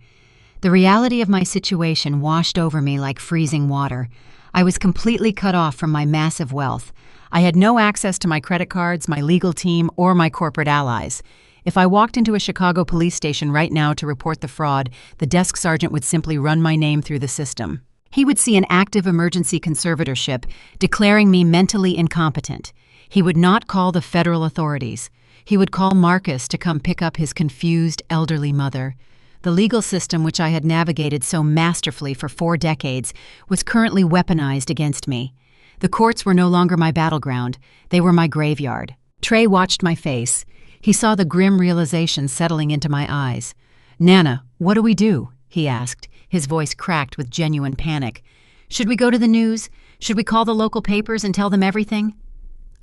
The reality of my situation washed over me like freezing water. I was completely cut off from my massive wealth. I had no access to my credit cards, my legal team, or my corporate allies. If I walked into a Chicago police station right now to report the fraud, the desk sergeant would simply run my name through the system. He would see an active emergency conservatorship declaring me mentally incompetent. He would not call the federal authorities. He would call Marcus to come pick up his confused elderly mother. The legal system, which I had navigated so masterfully for 4 decades, was currently weaponized against me. The courts were no longer my battleground. They were my graveyard. Trey watched my face. He saw the grim realization settling into my eyes. "Nana, what do we do?" he asked, his voice cracked with genuine panic. "Should we go to the news? Should we call the local papers and tell them everything?"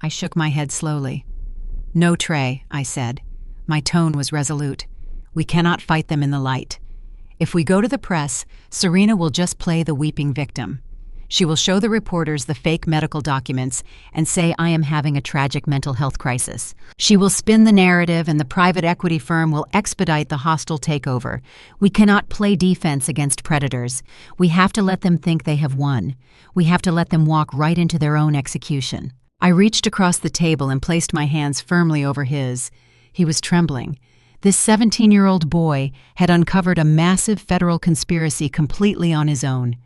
I shook my head slowly. "No, Trey," I said. My tone was resolute. "We cannot fight them in the light. If we go to the press, Serena will just play the weeping victim. She will show the reporters the fake medical documents and say I am having a tragic mental health crisis. She will spin the narrative and the private equity firm will expedite the hostile takeover. We cannot play defense against predators. We have to let them think they have won. We have to let them walk right into their own execution." I reached across the table and placed my hands firmly over his. He was trembling. This 17-year-old boy had uncovered a massive federal conspiracy completely on his own.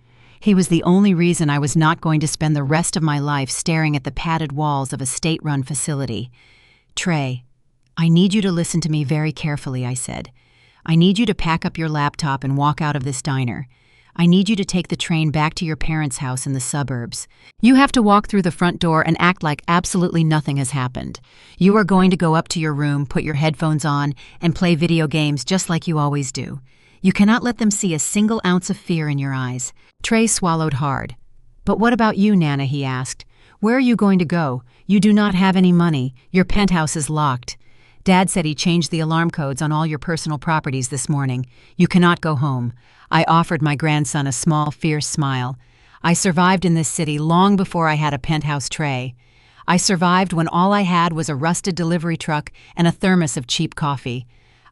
He was the only reason I was not going to spend the rest of my life staring at the padded walls of a state-run facility. "Trey, I need you to listen to me very carefully," I said. "I need you to pack up your laptop and walk out of this diner. I need you to take the train back to your parents' house in the suburbs. You have to walk through the front door and act like absolutely nothing has happened. You are going to go up to your room, put your headphones on, and play video games just like you always do. You cannot let them see a single ounce of fear in your eyes." Trey swallowed hard. "But what about you, Nana?" he asked. "Where are you going to go? You do not have any money. Your penthouse is locked. Dad said he changed the alarm codes on all your personal properties this morning. You cannot go home." I offered my grandson a small, fierce smile. I survived in this city long before I had a penthouse tray. I survived when all I had was a rusted delivery truck and a thermos of cheap coffee.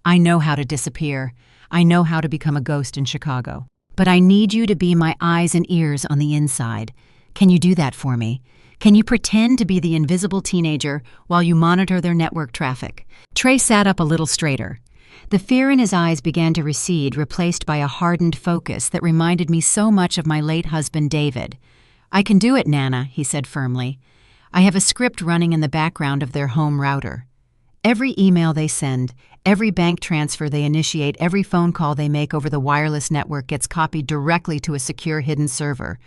I know how to disappear. I know how to become a ghost in Chicago. But I need you to be my eyes and ears on the inside. Can you do that for me? Can you pretend to be the invisible teenager while you monitor their network traffic?" Trey sat up a little straighter. The fear in his eyes began to recede, replaced by a hardened focus that reminded me so much of my late husband, David. "I can do it, Nana," he said firmly. "I have a script running in the background of their home router. Every email they send, every bank transfer they initiate, every phone call they make over the wireless network gets copied directly to a secure hidden server.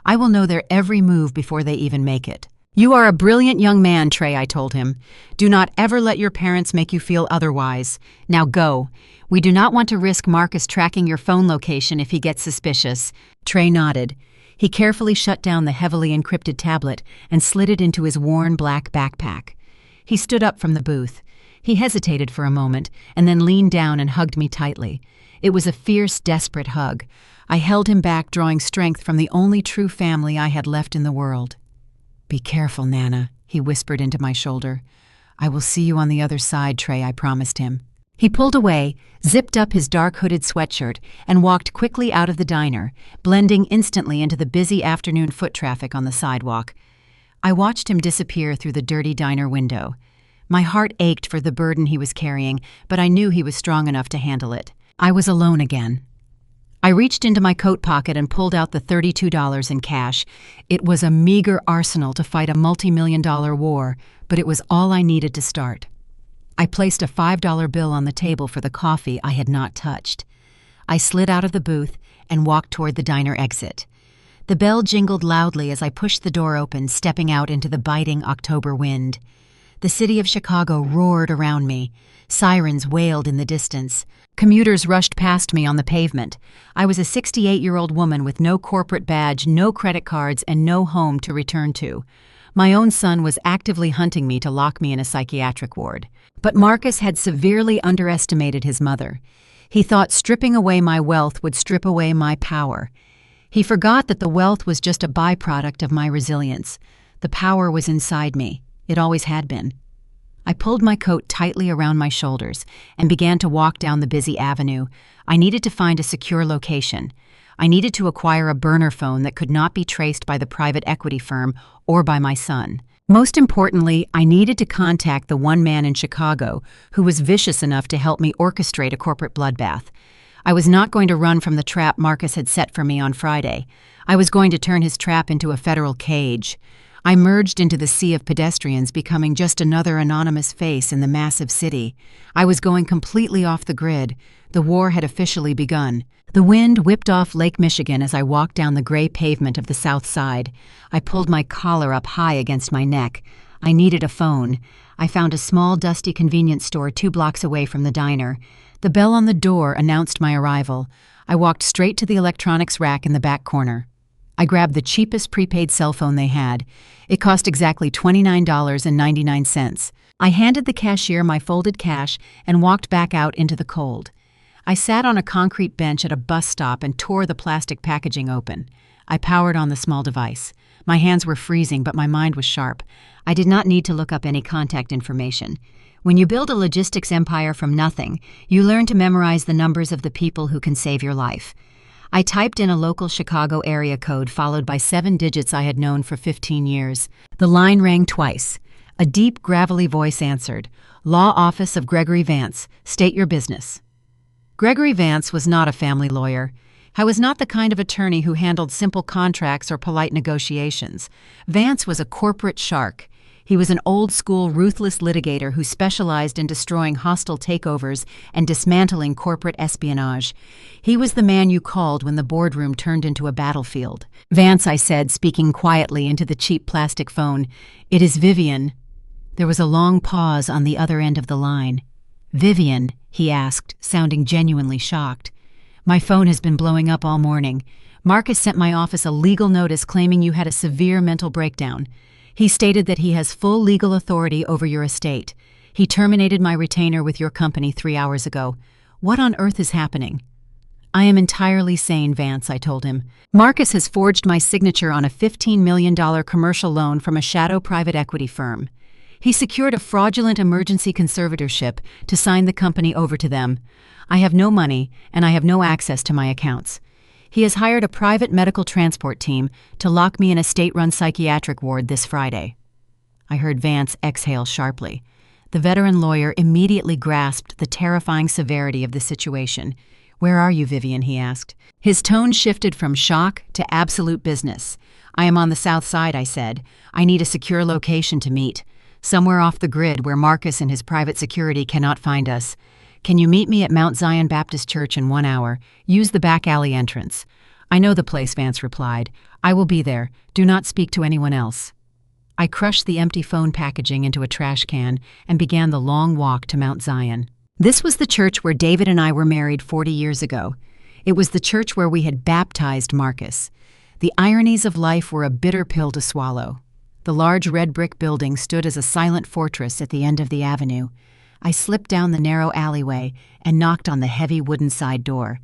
I will know their every move before they even make it. "You are a brilliant young man, Trey," I told him. "Do not ever let your parents make you feel otherwise. Now go. We do not want to risk Marcus tracking your phone location if he gets suspicious." Trey nodded. He carefully shut down the heavily encrypted tablet and slid it into his worn black backpack. He stood up from the booth. He hesitated for a moment and then leaned down and hugged me tightly. It was a fierce, desperate hug. I held him back, drawing strength from the only true family I had left in the world. "Be careful, Nana," he whispered into my shoulder. "I will see you on the other side, Trey," I promised him. He pulled away, zipped up his dark hooded sweatshirt, and walked quickly out of the diner, blending instantly into the busy afternoon foot traffic on the sidewalk. I watched him disappear through the dirty diner window. My heart ached for the burden he was carrying, but I knew he was strong enough to handle it. I was alone again. I reached into my coat pocket and pulled out the $32 in cash. It was a meager arsenal to fight a multi-million-dollar war, but it was all I needed to start. I placed a $5 bill on the table for the coffee I had not touched. I slid out of the booth and walked toward the diner exit. The bell jingled loudly as I pushed the door open, stepping out into the biting October wind. The city of Chicago roared around me. Sirens wailed in the distance. Commuters rushed past me on the pavement. I was a 68-year-old woman with no corporate badge, no credit cards, and no home to return to. My own son was actively hunting me to lock me in a psychiatric ward. But Marcus had severely underestimated his mother. He thought stripping away my wealth would strip away my power. He forgot that the wealth was just a byproduct of my resilience. The power was inside me. It always had been. I pulled my coat tightly around my shoulders and began to walk down the busy avenue. I needed to find a secure location. I needed to acquire a burner phone that could not be traced by the private equity firm or by my son. Most importantly, I needed to contact the one man in Chicago who was vicious enough to help me orchestrate a corporate bloodbath. I was not going to run from the trap Marcus had set for me on Friday. I was going to turn his trap into a federal cage. I merged into the sea of pedestrians, becoming just another anonymous face in the massive city. I was going completely off the grid. The war had officially begun. The wind whipped off Lake Michigan as I walked down the gray pavement of the South Side. I pulled my collar up high against my neck. I needed a phone. I found a small, dusty convenience store 2 blocks away from the diner. The bell on the door announced my arrival. I walked straight to the electronics rack in the back corner. I grabbed the cheapest prepaid cell phone they had. It cost exactly $29.99. I handed the cashier my folded cash and walked back out into the cold. I sat on a concrete bench at a bus stop and tore the plastic packaging open. I powered on the small device. My hands were freezing, but my mind was sharp. I did not need to look up any contact information. When you build a logistics empire from nothing, you learn to memorize the numbers of the people who can save your life. I typed in a local Chicago area code followed by 7 digits I had known for 15 years. The line rang twice. A deep, gravelly voice answered. "Law Office of Gregory Vance. State your business." Gregory Vance was not a family lawyer. I was not the kind of attorney who handled simple contracts or polite negotiations. Vance was a corporate shark. He was an old-school, ruthless litigator who specialized in destroying hostile takeovers and dismantling corporate espionage. He was the man you called when the boardroom turned into a battlefield. "Vance," I said, speaking quietly into the cheap plastic phone. "It is Vivian." There was a long pause on the other end of the line. "Vivian?" he asked, sounding genuinely shocked. "My phone has been blowing up all morning. Marcus sent my office a legal notice claiming you had a severe mental breakdown. He stated that he has full legal authority over your estate. He terminated my retainer with your company 3 hours ago. What on earth is happening?" "I am entirely sane, Vance," I told him. "Marcus has forged my signature on a $15 million commercial loan from a shadow private equity firm. He secured a fraudulent emergency conservatorship to sign the company over to them. I have no money, and I have no access to my accounts. He has hired a private medical transport team to lock me in a state-run psychiatric ward this Friday." I heard Vance exhale sharply. The veteran lawyer immediately grasped the terrifying severity of the situation. "Where are you, Vivian?" he asked. His tone shifted from shock to absolute business. "I am on the South Side," I said. "I need a secure location to meet. Somewhere off the grid where Marcus and his private security cannot find us. Can you meet me at Mount Zion Baptist Church in 1 hour? Use the back alley entrance." "I know the place," Vance replied. "I will be there. Do not speak to anyone else." I crushed the empty phone packaging into a trash can and began the long walk to Mount Zion. This was the church where David and I were married 40 years ago. It was the church where we had baptized Marcus. The ironies of life were a bitter pill to swallow. The large red brick building stood as a silent fortress at the end of the avenue. I slipped down the narrow alleyway and knocked on the heavy wooden side door.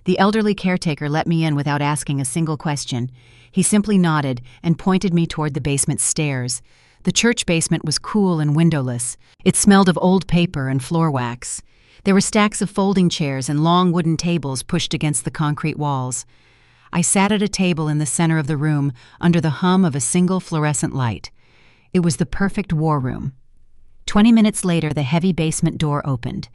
The elderly caretaker let me in without asking a single question. He simply nodded and pointed me toward the basement stairs. The church basement was cool and windowless. It smelled of old paper and floor wax. There were stacks of folding chairs and long wooden tables pushed against the concrete walls. I sat at a table in the center of the room under the hum of a single fluorescent light. It was the perfect war room. 20 minutes later, the heavy basement door opened.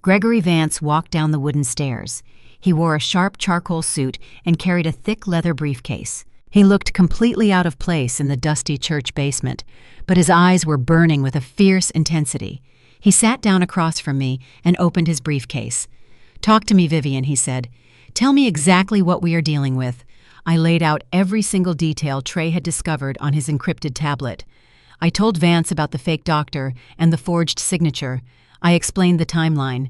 Gregory Vance walked down the wooden stairs. He wore a sharp charcoal suit and carried a thick leather briefcase. He looked completely out of place in the dusty church basement, but his eyes were burning with a fierce intensity. He sat down across from me and opened his briefcase. "Talk to me, Vivian," he said. "Tell me exactly what we are dealing with." I laid out every single detail Trey had discovered on his encrypted tablet. I told Vance about the fake doctor and the forged signature. I explained the timeline.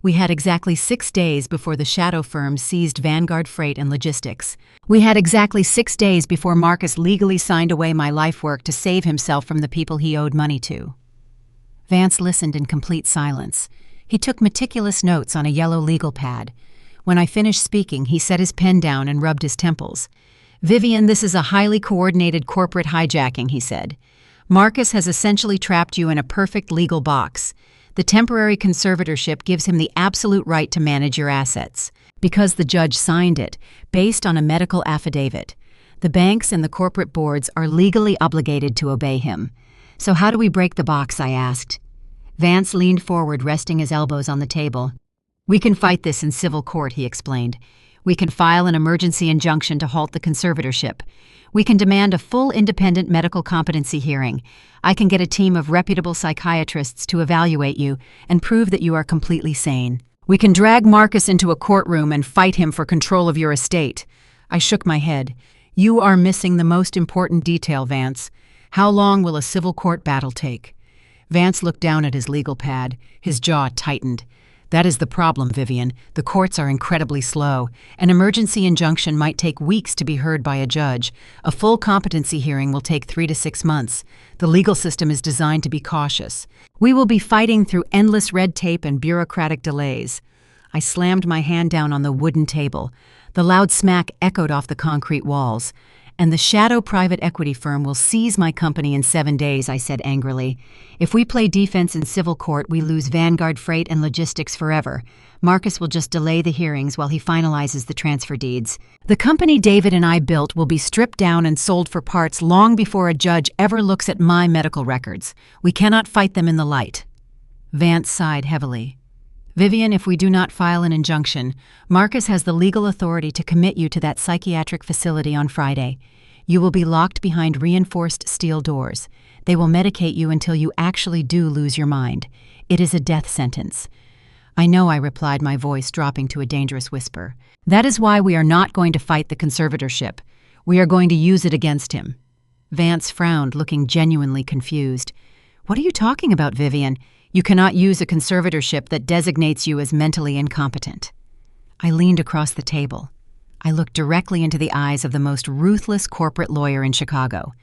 We had exactly 6 days before the shadow firm seized Vanguard Freight and Logistics. We had exactly 6 days before Marcus legally signed away my life work to save himself from the people he owed money to. Vance listened in complete silence. He took meticulous notes on a yellow legal pad. When I finished speaking, he set his pen down and rubbed his temples. "Vivian, this is a highly coordinated corporate hijacking," he said. "Marcus has essentially trapped you in a perfect legal box. The temporary conservatorship gives him the absolute right to manage your assets, because the judge signed it, based on a medical affidavit. The banks and the corporate boards are legally obligated to obey him. So how do we break the box?" I asked. Vance leaned forward, resting his elbows on the table. "We can fight this in civil court," he explained. "We can file an emergency injunction to halt the conservatorship. We can demand a full independent medical competency hearing. I can get a team of reputable psychiatrists to evaluate you and prove that you are completely sane. We can drag Marcus into a courtroom and fight him for control of your estate." I shook my head. "You are missing the most important detail, Vance. How long will a civil court battle take?" Vance looked down at his legal pad. His jaw tightened. "That is the problem, Vivian. The courts are incredibly slow. An emergency injunction might take weeks to be heard by a judge. A full competency hearing will take 3 to 6 months. The legal system is designed to be cautious. We will be fighting through endless red tape and bureaucratic delays." I slammed my hand down on the wooden table. The loud smack echoed off the concrete walls. "And the shadow private equity firm will seize my company in 7 days," I said angrily. "If we play defense in civil court, we lose Vanguard Freight and Logistics forever. Marcus will just delay the hearings while he finalizes the transfer deeds. The company David and I built will be stripped down and sold for parts long before a judge ever looks at my medical records. We cannot fight them in the light." Vance sighed heavily. "Vivian, if we do not file an injunction, Marcus has the legal authority to commit you to that psychiatric facility on Friday. You will be locked behind reinforced steel doors. They will medicate you until you actually do lose your mind. It is a death sentence." "I know," I replied, my voice dropping to a dangerous whisper. "That is why we are not going to fight the conservatorship. We are going to use it against him." Vance frowned, looking genuinely confused. "What are you talking about, Vivian? You cannot use a conservatorship that designates you as mentally incompetent." I leaned across the table. I looked directly into the eyes of the most ruthless corporate lawyer in Chicago.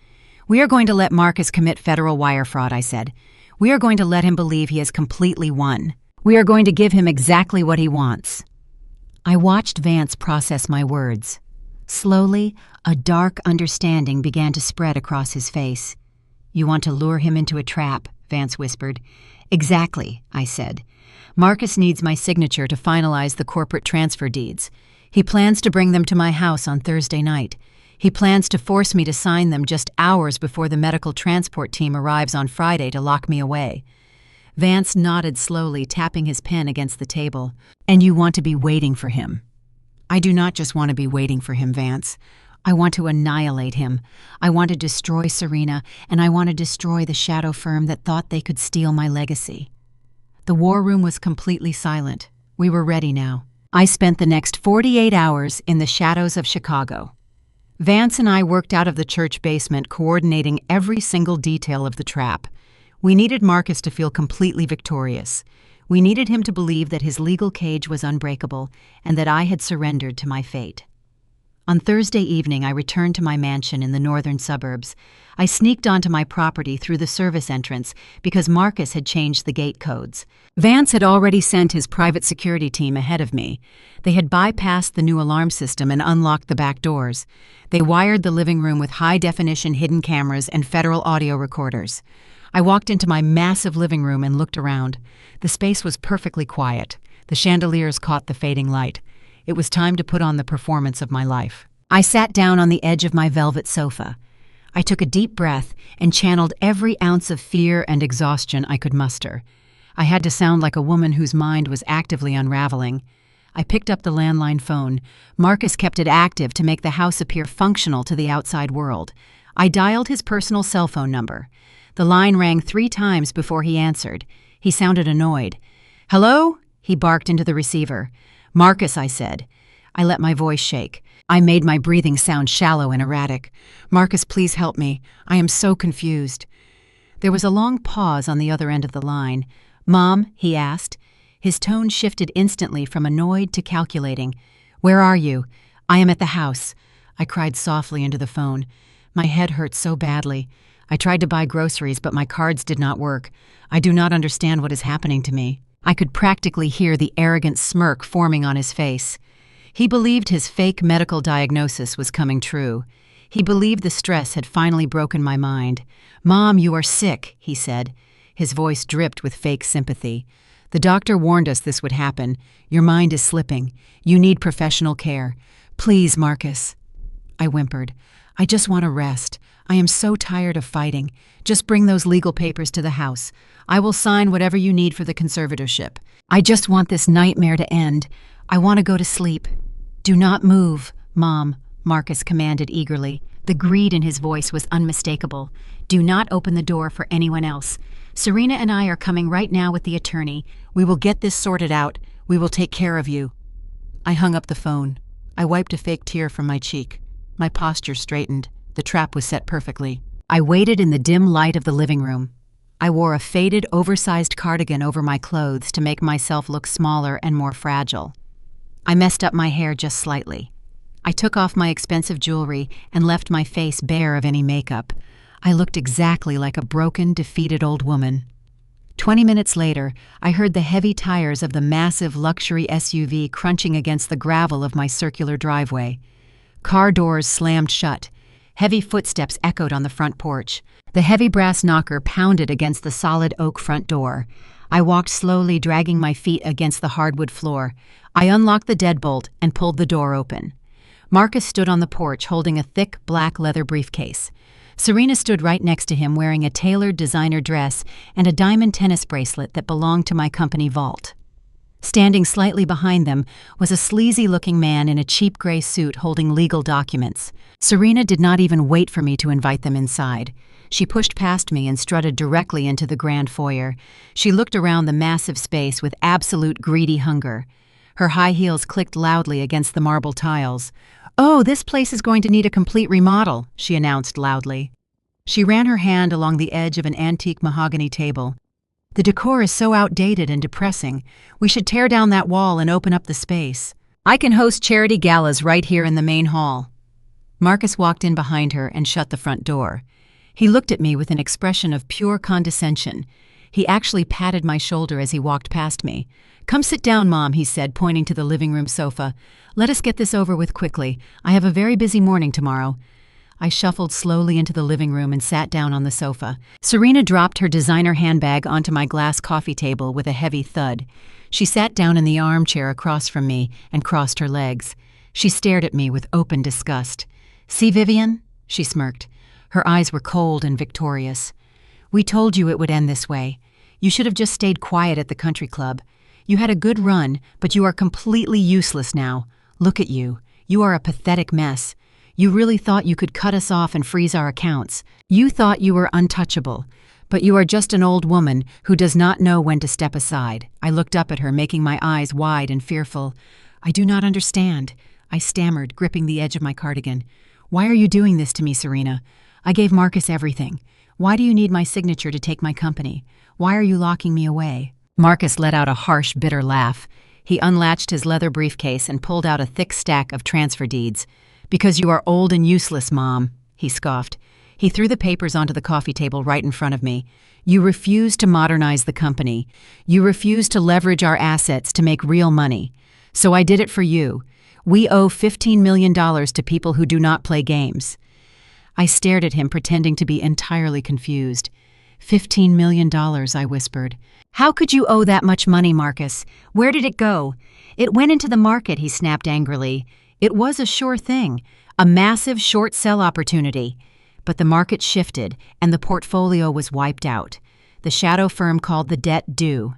"We are going to let Marcus commit federal wire fraud," I said. "We are going to let him believe he has completely won. We are going to give him exactly what he wants." I watched Vance process my words. Slowly, a dark understanding began to spread across his face. "You want to lure him into a trap," Vance whispered. "Exactly," I said. "Marcus needs my signature to finalize the corporate transfer deeds. He plans to bring them to my house on Thursday night. He plans to force me to sign them just hours before the medical transport team arrives on Friday to lock me away." Vance nodded slowly, tapping his pen against the table. "And you want to be waiting for him." "I do not just want to be waiting for him, Vance. I want to annihilate him. I want to destroy Serena, and I want to destroy the shadow firm that thought they could steal my legacy." The war room was completely silent. We were ready now. I spent the next 48 hours in the shadows of Chicago. Vance and I worked out of the church basement, coordinating every single detail of the trap. We needed Marcus to feel completely victorious. We needed him to believe that his legal cage was unbreakable and that I had surrendered to my fate. On Thursday evening, I returned to my mansion in the northern suburbs. I sneaked onto my property through the service entrance because Marcus had changed the gate codes. Vance had already sent his private security team ahead of me. They had bypassed the new alarm system and unlocked the back doors. They wired the living room with high-definition hidden cameras and federal audio recorders. I walked into my massive living room and looked around. The space was perfectly quiet. The chandeliers caught the fading light. It was time to put on the performance of my life. I sat down on the edge of my velvet sofa. I took a deep breath and channeled every ounce of fear and exhaustion I could muster. I had to sound like a woman whose mind was actively unraveling. I picked up the landline phone. Marcus kept it active to make the house appear functional to the outside world. I dialed his personal cell phone number. The line rang 3 times before he answered. He sounded annoyed. "Hello?" he barked into the receiver. "Marcus," I said. I let my voice shake. I made my breathing sound shallow and erratic. "Marcus, please help me. I am so confused." There was a long pause on the other end of the line. "Mom?" he asked. His tone shifted instantly from annoyed to calculating. "Where are you?" "I am at the house." I cried softly into the phone. My head hurt so badly. I tried to buy groceries, but my cards did not work. I do not understand what is happening to me. I could practically hear the arrogant smirk forming on his face. He believed his fake medical diagnosis was coming true. He believed the stress had finally broken my mind. "Mom, you are sick," he said. His voice dripped with fake sympathy. "The doctor warned us this would happen. Your mind is slipping. You need professional care. Please, Marcus." I whimpered. "I just want to rest. I am so tired of fighting. Just bring those legal papers to the house. I will sign whatever you need for the conservatorship. I just want this nightmare to end. I want to go to sleep." "Do not move, Mom," Marcus commanded eagerly. The greed in his voice was unmistakable. "Do not open the door for anyone else. Serena and I are coming right now with the attorney. We will get this sorted out. We will take care of you." I hung up the phone. I wiped a fake tear from my cheek. My posture straightened. The trap was set perfectly. I waited in the dim light of the living room. I wore a faded, oversized cardigan over my clothes to make myself look smaller and more fragile. I messed up my hair just slightly. I took off my expensive jewelry and left my face bare of any makeup. I looked exactly like a broken, defeated old woman. 20 minutes later, I heard the heavy tires of the massive luxury SUV crunching against the gravel of my circular driveway. Car doors slammed shut. Heavy footsteps echoed on the front porch. The heavy brass knocker pounded against the solid oak front door. I walked slowly, dragging my feet against the hardwood floor. I unlocked the deadbolt and pulled the door open. Marcus stood on the porch holding a thick black leather briefcase. Serena stood right next to him wearing a tailored designer dress and a diamond tennis bracelet that belonged to my company vault. Standing slightly behind them was a sleazy-looking man in a cheap gray suit holding legal documents. Serena did not even wait for me to invite them inside. She pushed past me and strutted directly into the grand foyer. She looked around the massive space with absolute greedy hunger. Her high heels clicked loudly against the marble tiles. "Oh, this place is going to need a complete remodel," she announced loudly. She ran her hand along the edge of an antique mahogany table. "The decor is so outdated and depressing. We should tear down that wall and open up the space. I can host charity galas right here in the main hall." Marcus walked in behind her and shut the front door. He looked at me with an expression of pure condescension. He actually patted my shoulder as he walked past me. "Come sit down, Mom," he said, pointing to the living room sofa. "Let us get this over with quickly. I have a very busy morning tomorrow." I shuffled slowly into the living room and sat down on the sofa. Serena dropped her designer handbag onto my glass coffee table with a heavy thud. She sat down in the armchair across from me and crossed her legs. She stared at me with open disgust. "See, Vivian?" she smirked. Her eyes were cold and victorious. "We told you it would end this way. You should have just stayed quiet at the country club. You had a good run, but you are completely useless now. Look at you. You are a pathetic mess. You really thought you could cut us off and freeze our accounts. You thought you were untouchable. But you are just an old woman who does not know when to step aside." I looked up at her, making my eyes wide and fearful. "I do not understand," I stammered, gripping the edge of my cardigan. Why are you doing this to me, Serena? I gave Marcus everything. Why do you need my signature to take my company? Why are you locking me away?" Marcus let out a harsh, bitter laugh. He unlatched his leather briefcase and pulled out a thick stack of transfer deeds. "Because you are old and useless, Mom," he scoffed. He threw the papers onto the coffee table right in front of me. "You refuse to modernize the company. You refuse to leverage our assets to make real money. So I did it for you. We owe $15 million to people who do not play games." I stared at him, pretending to be entirely confused. $15 million, I whispered. "How could you owe that much money, Marcus? Where did it go?" "It went into the market," he snapped angrily. "It was a sure thing, a massive short sell opportunity. But the market shifted, and the portfolio was wiped out. The shadow firm called the debt due.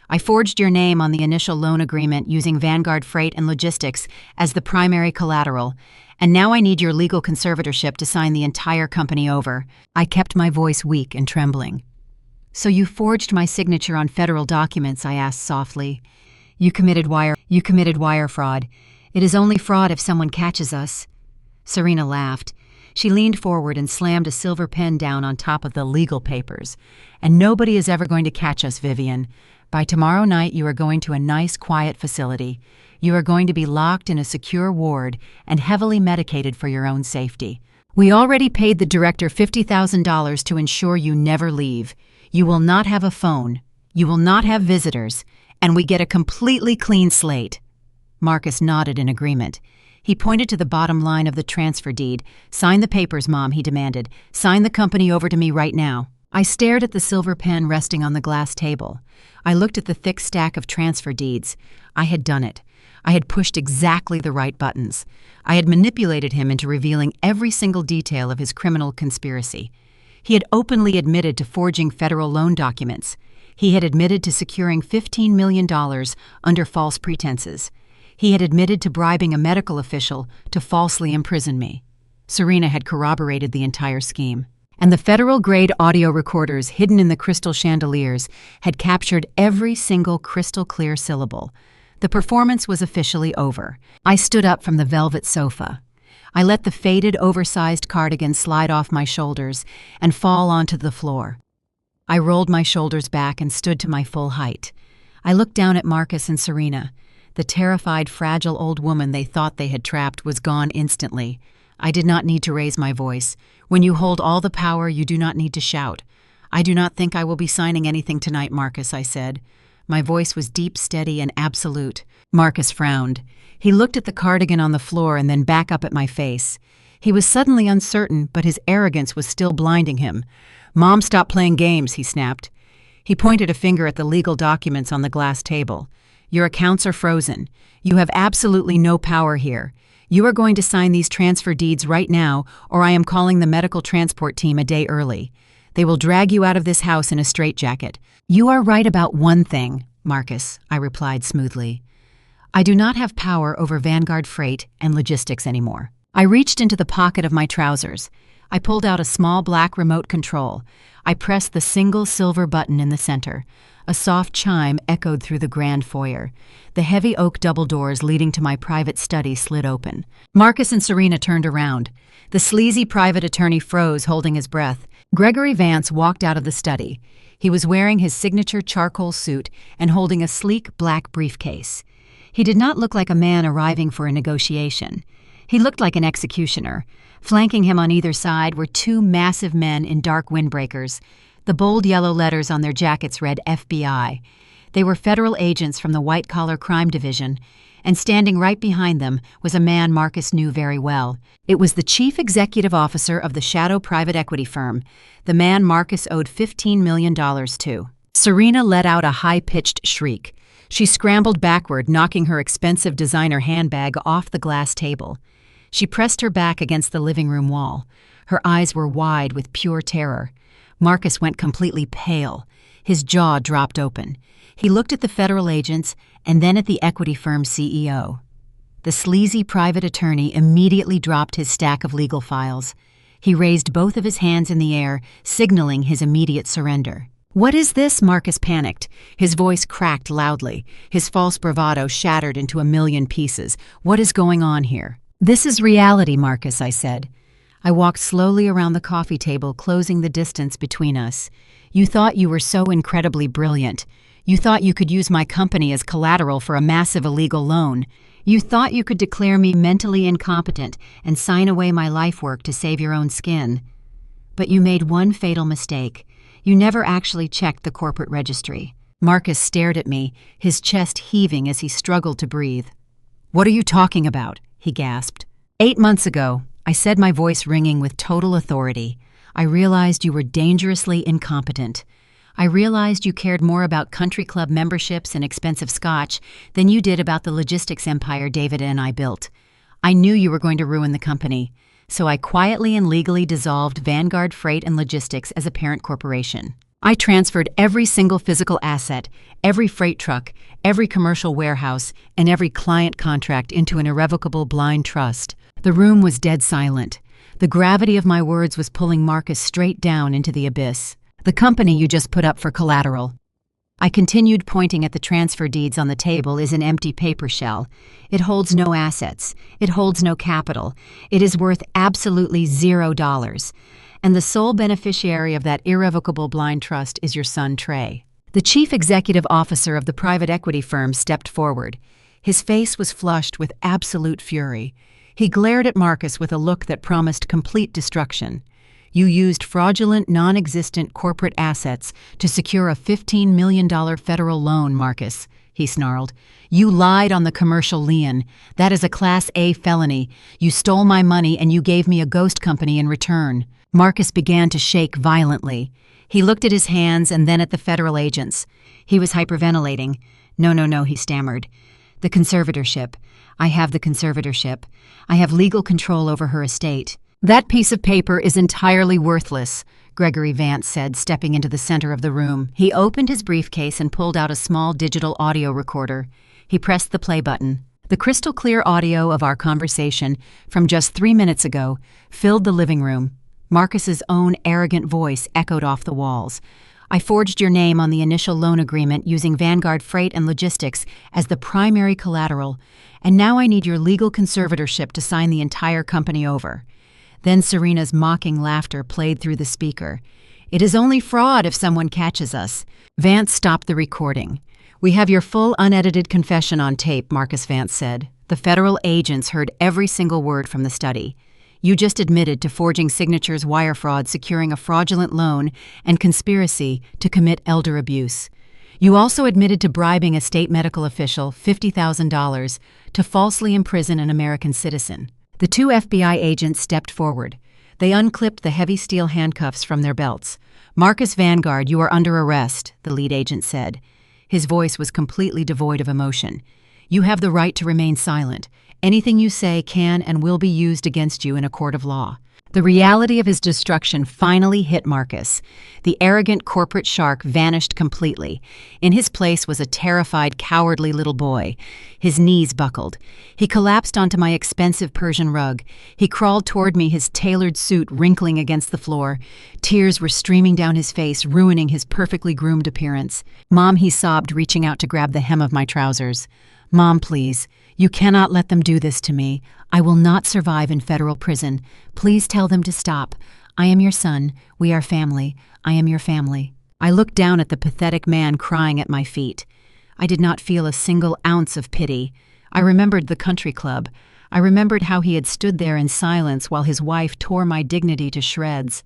I forged your name on the initial loan agreement using Vanguard Freight and Logistics as the primary collateral, and now I need your legal conservatorship to sign the entire company over." I kept my voice weak and trembling. "So you forged my signature on federal documents?" I asked softly. You committed wire fraud. It is only fraud if someone catches us." Serena laughed. She leaned forward and slammed a silver pen down on top of the legal papers. "And nobody is ever going to catch us, Vivian. By tomorrow night, you are going to a nice, quiet facility. You are going to be locked in a secure ward and heavily medicated for your own safety. We already paid the director $50,000 to ensure you never leave. You will not have a phone. You will not have visitors. And we get a completely clean slate." Marcus nodded in agreement. He pointed to the bottom line of the transfer deed. "Sign the papers, Mom," he demanded. "Sign the company over to me right now." I stared at the silver pen resting on the glass table. I looked at the thick stack of transfer deeds. I had done it. I had pushed exactly the right buttons. I had manipulated him into revealing every single detail of his criminal conspiracy. He had openly admitted to forging federal loan documents. He had admitted to securing $15 million under false pretenses. He had admitted to bribing a medical official to falsely imprison me. Serena had corroborated the entire scheme. And the federal-grade audio recorders hidden in the crystal chandeliers had captured every single crystal-clear syllable. The performance was officially over. I stood up from the velvet sofa. I let the faded, oversized cardigan slide off my shoulders and fall onto the floor. I rolled my shoulders back and stood to my full height. I looked down at Marcus and Serena. The terrified, fragile old woman they thought they had trapped was gone instantly. I did not need to raise my voice. When you hold all the power, you do not need to shout. "I do not think I will be signing anything tonight, Marcus," I said. My voice was deep, steady, and absolute. Marcus frowned. He looked at the cardigan on the floor and then back up at my face. He was suddenly uncertain, but his arrogance was still blinding him. "Mom, stop playing games," he snapped. He pointed a finger at the legal documents on the glass table. "Your accounts are frozen. You have absolutely no power here. You are going to sign these transfer deeds right now, or I am calling the medical transport team a day early. They will drag you out of this house in a straitjacket." "You are right about one thing, Marcus," I replied smoothly. "I do not have power over Vanguard Freight and Logistics anymore." I reached into the pocket of my trousers. I pulled out a small black remote control. I pressed the single silver button in the center. A soft chime echoed through the grand foyer. The heavy oak double doors leading to my private study slid open. Marcus and Serena turned around. The sleazy private attorney froze, holding his breath. Gregory Vance walked out of the study. He was wearing his signature charcoal suit and holding a sleek black briefcase. He did not look like a man arriving for a negotiation. He looked like an executioner. Flanking him on either side were two massive men in dark windbreakers. The bold yellow letters on their jackets read FBI. They were federal agents from the White-Collar Crime Division, and standing right behind them was a man Marcus knew very well. It was the chief executive officer of the shadow private equity firm, the man Marcus owed $15 million to. Serena let out a high-pitched shriek. She scrambled backward, knocking her expensive designer handbag off the glass table. She pressed her back against the living room wall. Her eyes were wide with pure terror. Marcus went completely pale. His jaw dropped open. He looked at the federal agents and then at the equity firm's CEO. The sleazy private attorney immediately dropped his stack of legal files. He raised both of his hands in the air, signaling his immediate surrender. "What is this?" Marcus panicked. His voice cracked loudly. His false bravado shattered into a million pieces. "What is going on here?" "This is reality, Marcus," I said. I walked slowly around the coffee table, closing the distance between us. You thought you were so incredibly brilliant. You thought you could use my company as collateral for a massive illegal loan. You thought you could declare me mentally incompetent and sign away my life work to save your own skin. But you made one fatal mistake. You never actually checked the corporate registry. Marcus stared at me, his chest heaving as he struggled to breathe. "What are you talking about?" he gasped. 8 months ago, I said, my voice ringing with total authority, I realized you were dangerously incompetent. I realized you cared more about country club memberships and expensive scotch than you did about the logistics empire David and I built. I knew you were going to ruin the company, so I quietly and legally dissolved Vanguard Freight and Logistics as a parent corporation. I transferred every single physical asset, every freight truck, every commercial warehouse, and every client contract into an irrevocable blind trust. The room was dead silent. The gravity of my words was pulling Marcus straight down into the abyss. "The company you just put up for collateral," I continued, pointing at the transfer deeds on the table, "is an empty paper shell. It holds no assets. It holds no capital. It is worth absolutely $0. And the sole beneficiary of that irrevocable blind trust is your son, Trey." The chief executive officer of the private equity firm stepped forward. His face was flushed with absolute fury. He glared at Marcus with a look that promised complete destruction. "You used fraudulent, non-existent corporate assets to secure a $15 million federal loan, Marcus," he snarled. "You lied on the commercial lien. That is a Class A felony. You stole my money and you gave me a ghost company in return." Marcus began to shake violently. He looked at his hands and then at the federal agents. He was hyperventilating. No, he stammered. "The conservatorship. I have the conservatorship. I have legal control over her estate." "That piece of paper is entirely worthless," Gregory Vance said, stepping into the center of the room. He opened his briefcase and pulled out a small digital audio recorder. He pressed the play button. The crystal-clear audio of our conversation from just 3 minutes ago filled the living room. Marcus's own arrogant voice echoed off the walls. "I forged your name on the initial loan agreement using Vanguard Freight and Logistics as the primary collateral, and now I need your legal conservatorship to sign the entire company over." Then Serena's mocking laughter played through the speaker. "It is only fraud if someone catches us." Vance stopped the recording. "We have your full unedited confession on tape," Marcus Vance said. "The federal agents heard every single word from the study. You just admitted to forging signatures, wire fraud, securing a fraudulent loan, and conspiracy to commit elder abuse. You also admitted to bribing a state medical official $50,000 to falsely imprison an American citizen." The 2 FBI agents stepped forward. They unclipped the heavy steel handcuffs from their belts. "Marcus Vanguard, you are under arrest," the lead agent said. His voice was completely devoid of emotion. "You have the right to remain silent. Anything you say can and will be used against you in a court of law." The reality of his destruction finally hit Marcus. The arrogant corporate shark vanished completely. In his place was a terrified, cowardly little boy. His knees buckled. He collapsed onto my expensive Persian rug. He crawled toward me, his tailored suit wrinkling against the floor. Tears were streaming down his face, ruining his perfectly groomed appearance. "Mom," he sobbed, reaching out to grab the hem of my trousers. "Mom, please. You cannot let them do this to me. I will not survive in federal prison. Please tell them to stop. I am your son. We are family. I am your family." I looked down at the pathetic man crying at my feet. I did not feel a single ounce of pity. I remembered the country club. I remembered how he had stood there in silence while his wife tore my dignity to shreds.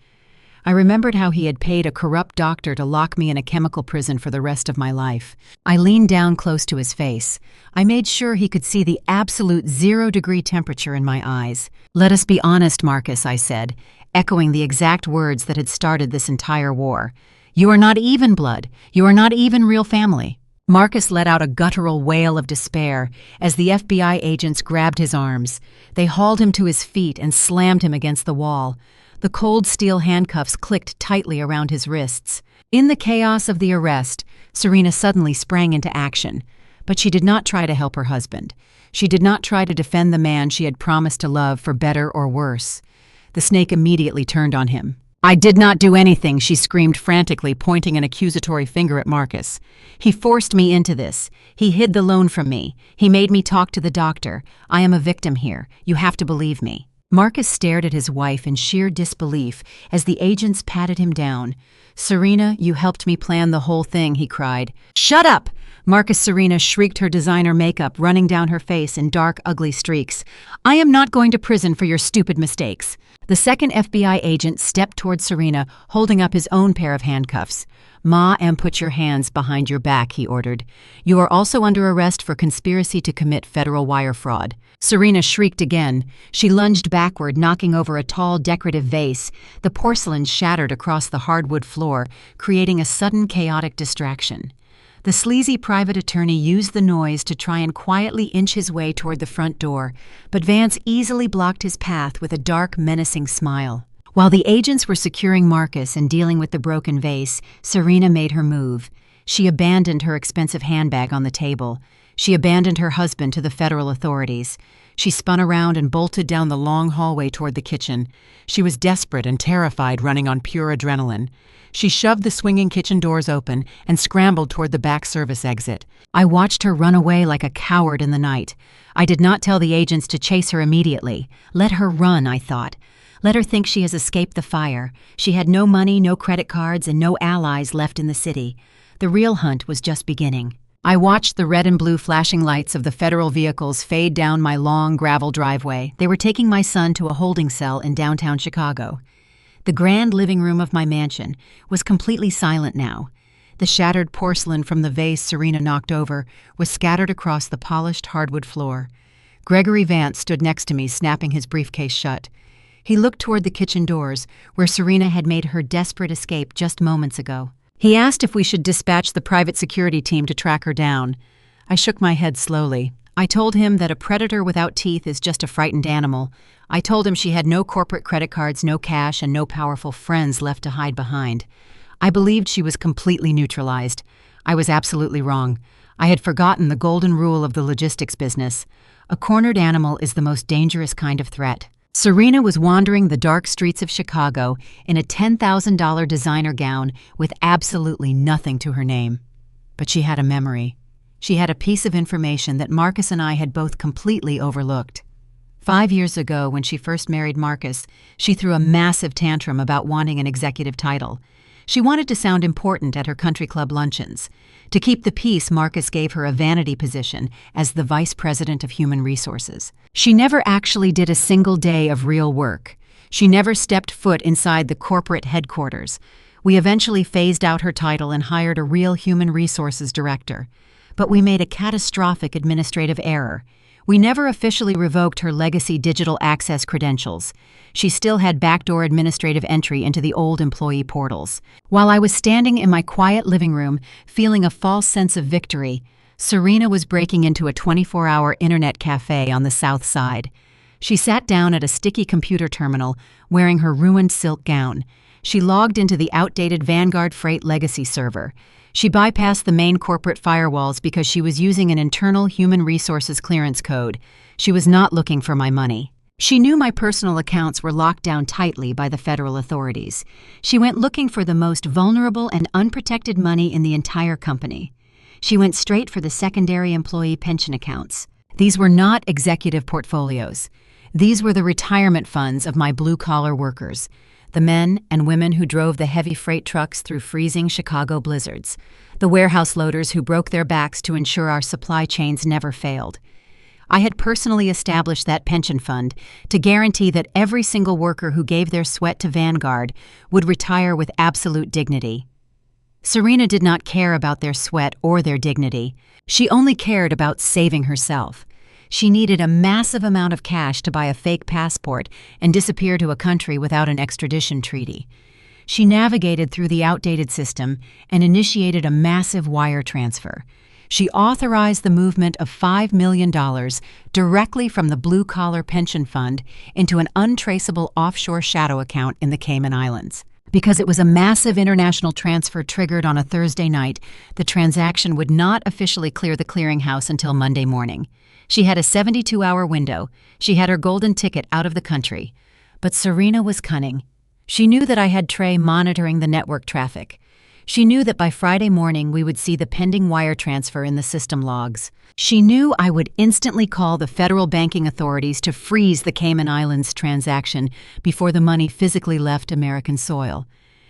I remembered how he had paid a corrupt doctor to lock me in a chemical prison for the rest of my life. I leaned down close to his face. I made sure he could see the absolute 0-degree temperature in my eyes. "Let us be honest, Marcus," I said, echoing the exact words that had started this entire war. "You are not even blood. You are not even real family." Marcus let out a guttural wail of despair as the FBI agents grabbed his arms. They hauled him to his feet and slammed him against the wall. The cold steel handcuffs clicked tightly around his wrists. In the chaos of the arrest, Serena suddenly sprang into action. But she did not try to help her husband. She did not try to defend the man she had promised to love for better or worse. The snake immediately turned on him. "I did not do anything," she screamed frantically, pointing an accusatory finger at Marcus. "He forced me into this. He hid the loan from me. He made me talk to the doctor. I am a victim here. You have to believe me." Marcus stared at his wife in sheer disbelief as the agents patted him down. "Serena, you helped me plan the whole thing," he cried. "Shut up!" Marcus. Serena shrieked, her designer makeup running down her face in dark, ugly streaks. "I am not going to prison for your stupid mistakes." The second FBI agent stepped toward Serena, holding up his own pair of handcuffs. "Ma, and put your hands behind your back," he ordered. "You are also under arrest for conspiracy to commit federal wire fraud." Serena shrieked again. She lunged backward, knocking over a tall, decorative vase. The porcelain shattered across the hardwood floor, creating a sudden, chaotic distraction. The sleazy private attorney used the noise to try and quietly inch his way toward the front door, but Vance easily blocked his path with a dark, menacing smile. While the agents were securing Marcus and dealing with the broken vase, Serena made her move. She abandoned her expensive handbag on the table. She abandoned her husband to the federal authorities. She spun around and bolted down the long hallway toward the kitchen. She was desperate and terrified, running on pure adrenaline. She shoved the swinging kitchen doors open and scrambled toward the back service exit. I watched her run away like a coward in the night. I did not tell the agents to chase her immediately. Let her run, I thought. Let her think she has escaped the fire. She had no money, no credit cards, and no allies left in the city. The real hunt was just beginning. I watched the red and blue flashing lights of the federal vehicles fade down my long gravel driveway. They were taking my son to a holding cell in downtown Chicago. The grand living room of my mansion was completely silent now. The shattered porcelain from the vase Serena knocked over was scattered across the polished hardwood floor. Gregory Vance stood next to me, snapping his briefcase shut. He looked toward the kitchen doors, where Serena had made her desperate escape just moments ago. He asked if we should dispatch the private security team to track her down. I shook my head slowly. I told him that a predator without teeth is just a frightened animal. I told him she had no corporate credit cards, no cash, and no powerful friends left to hide behind. I believed she was completely neutralized. I was absolutely wrong. I had forgotten the golden rule of the logistics business. A cornered animal is the most dangerous kind of threat. Serena was wandering the dark streets of Chicago in a $10,000 designer gown with absolutely nothing to her name. But she had a memory. She had a piece of information that Marcus and I had both completely overlooked. 5 years ago, when she first married Marcus, she threw a massive tantrum about wanting an executive title. She wanted to sound important at her country club luncheons. To keep the peace, Marcus gave her a vanity position as the Vice President of Human Resources. She never actually did a single day of real work. She never stepped foot inside the corporate headquarters. We eventually phased out her title and hired a real human resources director. But we made a catastrophic administrative error. We never officially revoked her legacy digital access credentials. She still had backdoor administrative entry into the old employee portals. While I was standing in my quiet living room, feeling a false sense of victory, Serena was breaking into a 24-hour internet cafe on the South Side. She sat down at a sticky computer terminal, wearing her ruined silk gown. She logged into the outdated Vanguard Freight legacy server. She bypassed the main corporate firewalls because she was using an internal human resources clearance code. She was not looking for my money. She knew my personal accounts were locked down tightly by the federal authorities. She went looking for the most vulnerable and unprotected money in the entire company. She went straight for the secondary employee pension accounts. These were not executive portfolios. These were the retirement funds of my blue-collar workers, the men and women who drove the heavy freight trucks through freezing Chicago blizzards, the warehouse loaders who broke their backs to ensure our supply chains never failed. I had personally established that pension fund to guarantee that every single worker who gave their sweat to Vanguard would retire with absolute dignity. Serena did not care about their sweat or their dignity. She only cared about saving herself. She needed a massive amount of cash to buy a fake passport and disappear to a country without an extradition treaty. She navigated through the outdated system and initiated a massive wire transfer. She authorized the movement of $5 million directly from the blue-collar pension fund into an untraceable offshore shadow account in the Cayman Islands. Because it was a massive international transfer triggered on a Thursday night, the transaction would not officially clear the clearinghouse until Monday morning. She had a 72-hour window. She had her golden ticket out of the country. But Serena was cunning. She knew that I had Trey monitoring the network traffic. She knew that by Friday morning we would see the pending wire transfer in the system logs. She knew I would instantly call the federal banking authorities to freeze the Cayman Islands transaction before the money physically left American soil.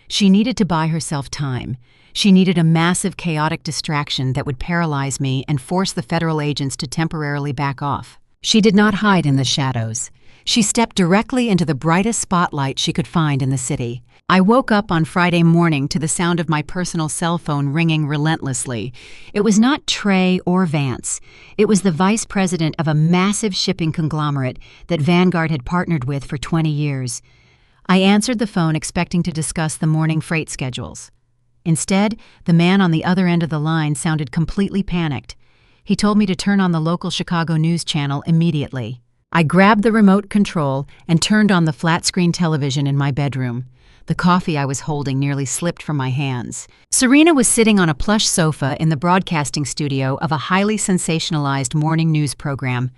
She needed to buy herself time. She needed a massive chaotic distraction that would paralyze me and force the federal agents to temporarily back off. She did not hide in the shadows. She stepped directly into the brightest spotlight she could find in the city. I woke up on Friday morning to the sound of my personal cell phone ringing relentlessly. It was not Trey or Vance. It was the vice president of a massive shipping conglomerate that Vanguard had partnered with for 20 years. I answered the phone expecting to discuss the morning freight schedules. Instead, the man on the other end of the line sounded completely panicked. He told me to turn on the local Chicago news channel immediately. I grabbed the remote control and turned on the flat-screen television in my bedroom. The coffee I was holding nearly slipped from my hands. Serena was sitting on a plush sofa in the broadcasting studio of a highly sensationalized morning news program.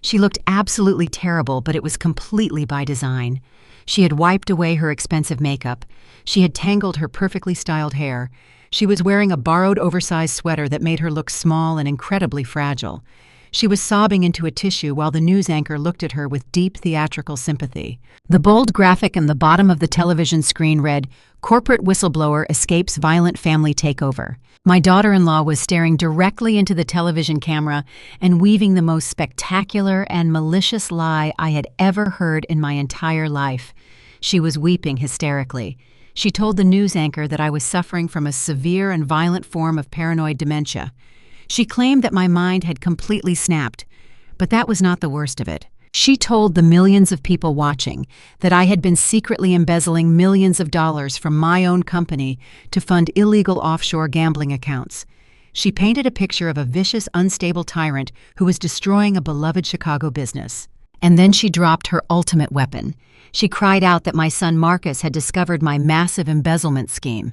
She looked absolutely terrible, but it was completely by design. She had wiped away her expensive makeup. She had tangled her perfectly styled hair. She was wearing a borrowed oversized sweater that made her look small and incredibly fragile. She was sobbing into a tissue while the news anchor looked at her with deep theatrical sympathy. The bold graphic in the bottom of the television screen read, "Corporate whistleblower escapes violent family takeover." My daughter-in-law was staring directly into the television camera and weaving the most spectacular and malicious lie I had ever heard in my entire life. She was weeping hysterically. She told the news anchor that I was suffering from a severe and violent form of paranoid dementia. She claimed that my mind had completely snapped, but that was not the worst of it. She told the millions of people watching that I had been secretly embezzling millions of dollars from my own company to fund illegal offshore gambling accounts. She painted a picture of a vicious, unstable tyrant who was destroying a beloved Chicago business. And then she dropped her ultimate weapon. She cried out that my son Marcus had discovered my massive embezzlement scheme.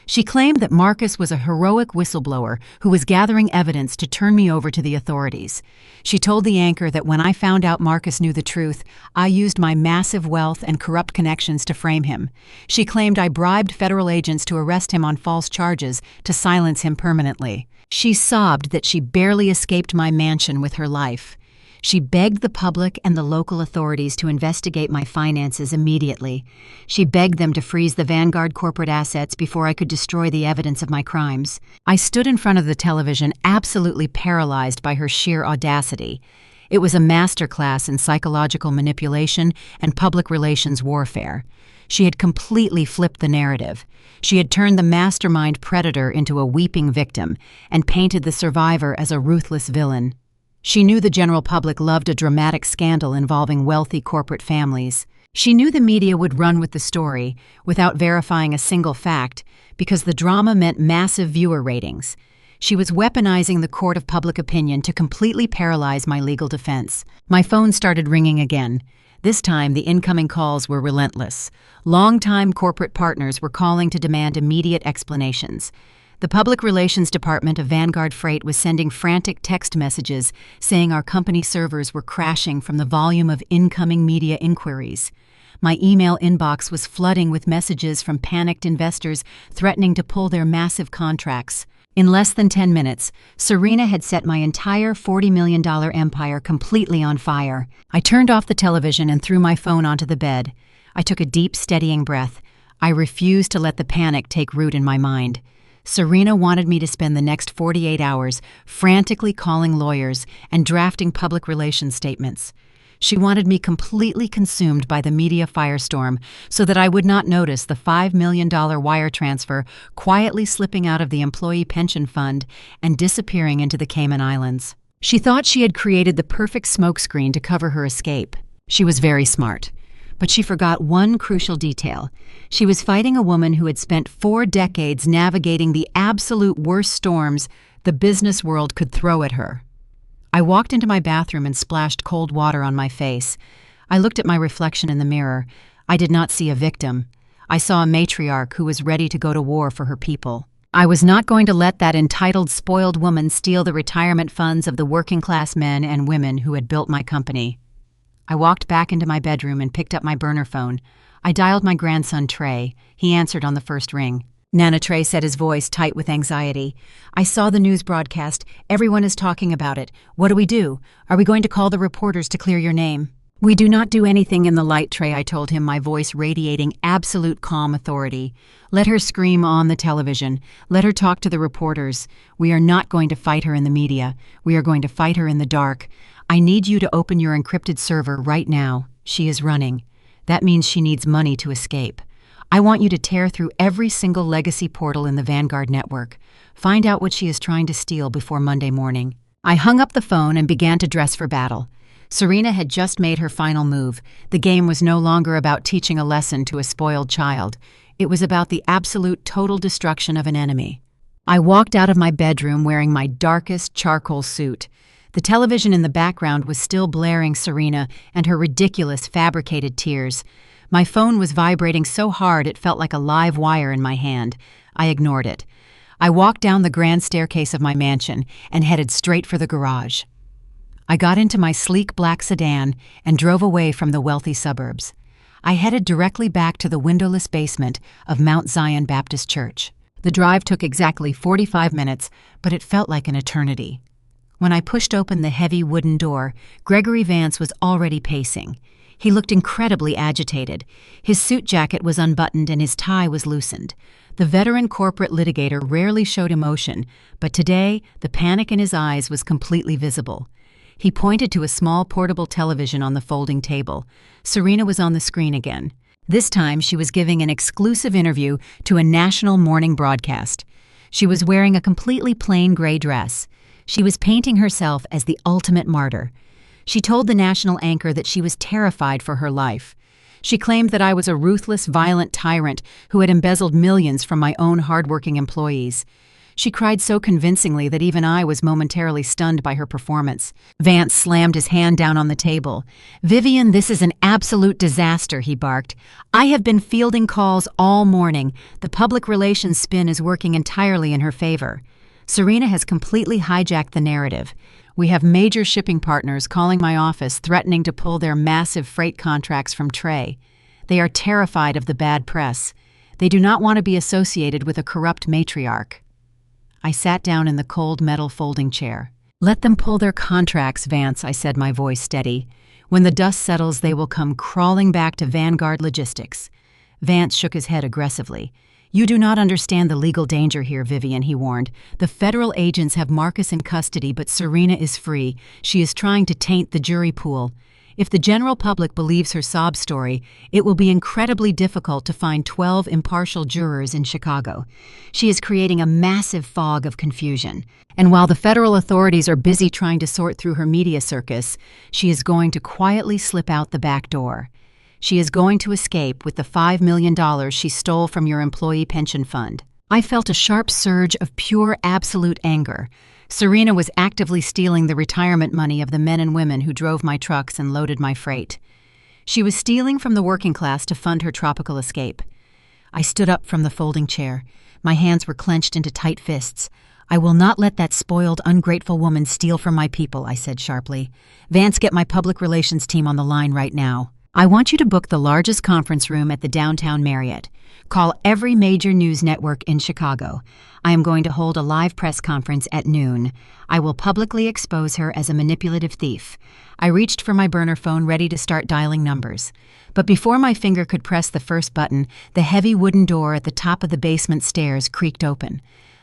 She claimed that Marcus was a heroic whistleblower who was gathering evidence to turn me over to the authorities. She told the anchor that when I found out Marcus knew the truth, I used my massive wealth and corrupt connections to frame him. She claimed I bribed federal agents to arrest him on false charges to silence him permanently. She sobbed that she barely escaped my mansion with her life. She begged the public and the local authorities to investigate my finances immediately. She begged them to freeze the Vanguard corporate assets before I could destroy the evidence of my crimes. I stood in front of the television, absolutely paralyzed by her sheer audacity. It was a masterclass in psychological manipulation and public relations warfare. She had completely flipped the narrative. She had turned the mastermind predator into a weeping victim and painted the survivor as a ruthless villain. She knew the general public loved a dramatic scandal involving wealthy corporate families. She knew the media would run with the story without verifying a single fact because the drama meant massive viewer ratings. She was weaponizing the court of public opinion to completely paralyze my legal defense. My phone started ringing again. This time, the incoming calls were relentless. Longtime corporate partners were calling to demand immediate explanations. The Public Relations Department of Vanguard Freight was sending frantic text messages saying our company servers were crashing from the volume of incoming media inquiries. My email inbox was flooding with messages from panicked investors threatening to pull their massive contracts. In less than 10 minutes, Serena had set my entire $40 million empire completely on fire. I turned off the television and threw my phone onto the bed. I took a deep, steadying breath. I refused to let the panic take root in my mind. Serena wanted me to spend the next 48 hours frantically calling lawyers and drafting public relations statements. She wanted me completely consumed by the media firestorm so that I would not notice the $5 million wire transfer quietly slipping out of the employee pension fund and disappearing into the Cayman Islands. She thought she had created the perfect smokescreen to cover her escape. She was very smart. But she forgot one crucial detail. She was fighting a woman who had spent 4 decades navigating the absolute worst storms the business world could throw at her. I walked into my bathroom and splashed cold water on my face. I looked at my reflection in the mirror. I did not see a victim. I saw a matriarch who was ready to go to war for her people. I was not going to let that entitled, spoiled woman steal the retirement funds of the working-class men and women who had built my company. I walked back into my bedroom and picked up my burner phone. I dialed my grandson, Trey. He answered on the first ring. Nana Trey said, his voice tight with anxiety. I saw the news broadcast. Everyone is talking about it. What do we do? Are we going to call the reporters to clear your name? We do not do anything in the light, Trey, I told him, my voice radiating absolute calm authority. Let her scream on the television. Let her talk to the reporters. We are not going to fight her in the media. We are going to fight her in the dark. I need you to open your encrypted server right now. She is running. That means she needs money to escape. I want you to tear through every single legacy portal in the Vanguard network. Find out what she is trying to steal before Monday morning. I hung up the phone and began to dress for battle. Serena had just made her final move. The game was no longer about teaching a lesson to a spoiled child. It was about the absolute total destruction of an enemy. I walked out of my bedroom wearing my darkest charcoal suit. The television in the background was still blaring Serena and her ridiculous fabricated tears. My phone was vibrating so hard it felt like a live wire in my hand. I ignored it. I walked down the grand staircase of my mansion and headed straight for the garage. I got into my sleek black sedan and drove away from the wealthy suburbs. I headed directly back to the windowless basement of Mount Zion Baptist Church. The drive took exactly 45 minutes, but it felt like an eternity. When I pushed open the heavy wooden door, Gregory Vance was already pacing. He looked incredibly agitated. His suit jacket was unbuttoned and his tie was loosened. The veteran corporate litigator rarely showed emotion, but today the panic in his eyes was completely visible. He pointed to a small portable television on the folding table. Serena was on the screen again. This time she was giving an exclusive interview to a national morning broadcast. She was wearing a completely plain gray dress. She was painting herself as the ultimate martyr. She told the national anchor that she was terrified for her life. She claimed that I was a ruthless, violent tyrant who had embezzled millions from my own hardworking employees. She cried so convincingly that even I was momentarily stunned by her performance. Vance slammed his hand down on the table. "Vivian, this is an absolute disaster," he barked. "I have been fielding calls all morning. The public relations spin is working entirely in her favor. Serena has completely hijacked the narrative. We have major shipping partners calling my office threatening to pull their massive freight contracts from Trey. They are terrified of the bad press. They do not want to be associated with a corrupt matriarch." I sat down in the cold metal folding chair. "Let them pull their contracts, Vance," I said, my voice steady. "When the dust settles, they will come crawling back to Vanguard Logistics." Vance shook his head aggressively. "You do not understand the legal danger here, Vivian," he warned. "The federal agents have Marcus in custody, but Serena is free. She is trying to taint the jury pool. If the general public believes her sob story, it will be incredibly difficult to find 12 impartial jurors in Chicago. She is creating a massive fog of confusion. And while the federal authorities are busy trying to sort through her media circus, she is going to quietly slip out the back door. She is going to escape with the $5 million she stole from your employee pension fund." I felt a sharp surge of pure, absolute anger. Serena was actively stealing the retirement money of the men and women who drove my trucks and loaded my freight. She was stealing from the working class to fund her tropical escape. I stood up from the folding chair. My hands were clenched into tight fists. "I will not let that spoiled, ungrateful woman steal from my people," I said sharply. "Vance, get my public relations team on the line right now. I want you to book the largest conference room at the downtown Marriott. Call every major news network in Chicago. I am going to hold a live press conference at noon. I will publicly expose her as a manipulative thief." I reached for my burner phone, ready to start dialing numbers. But before my finger could press the first button, the heavy wooden door at the top of the basement stairs creaked open.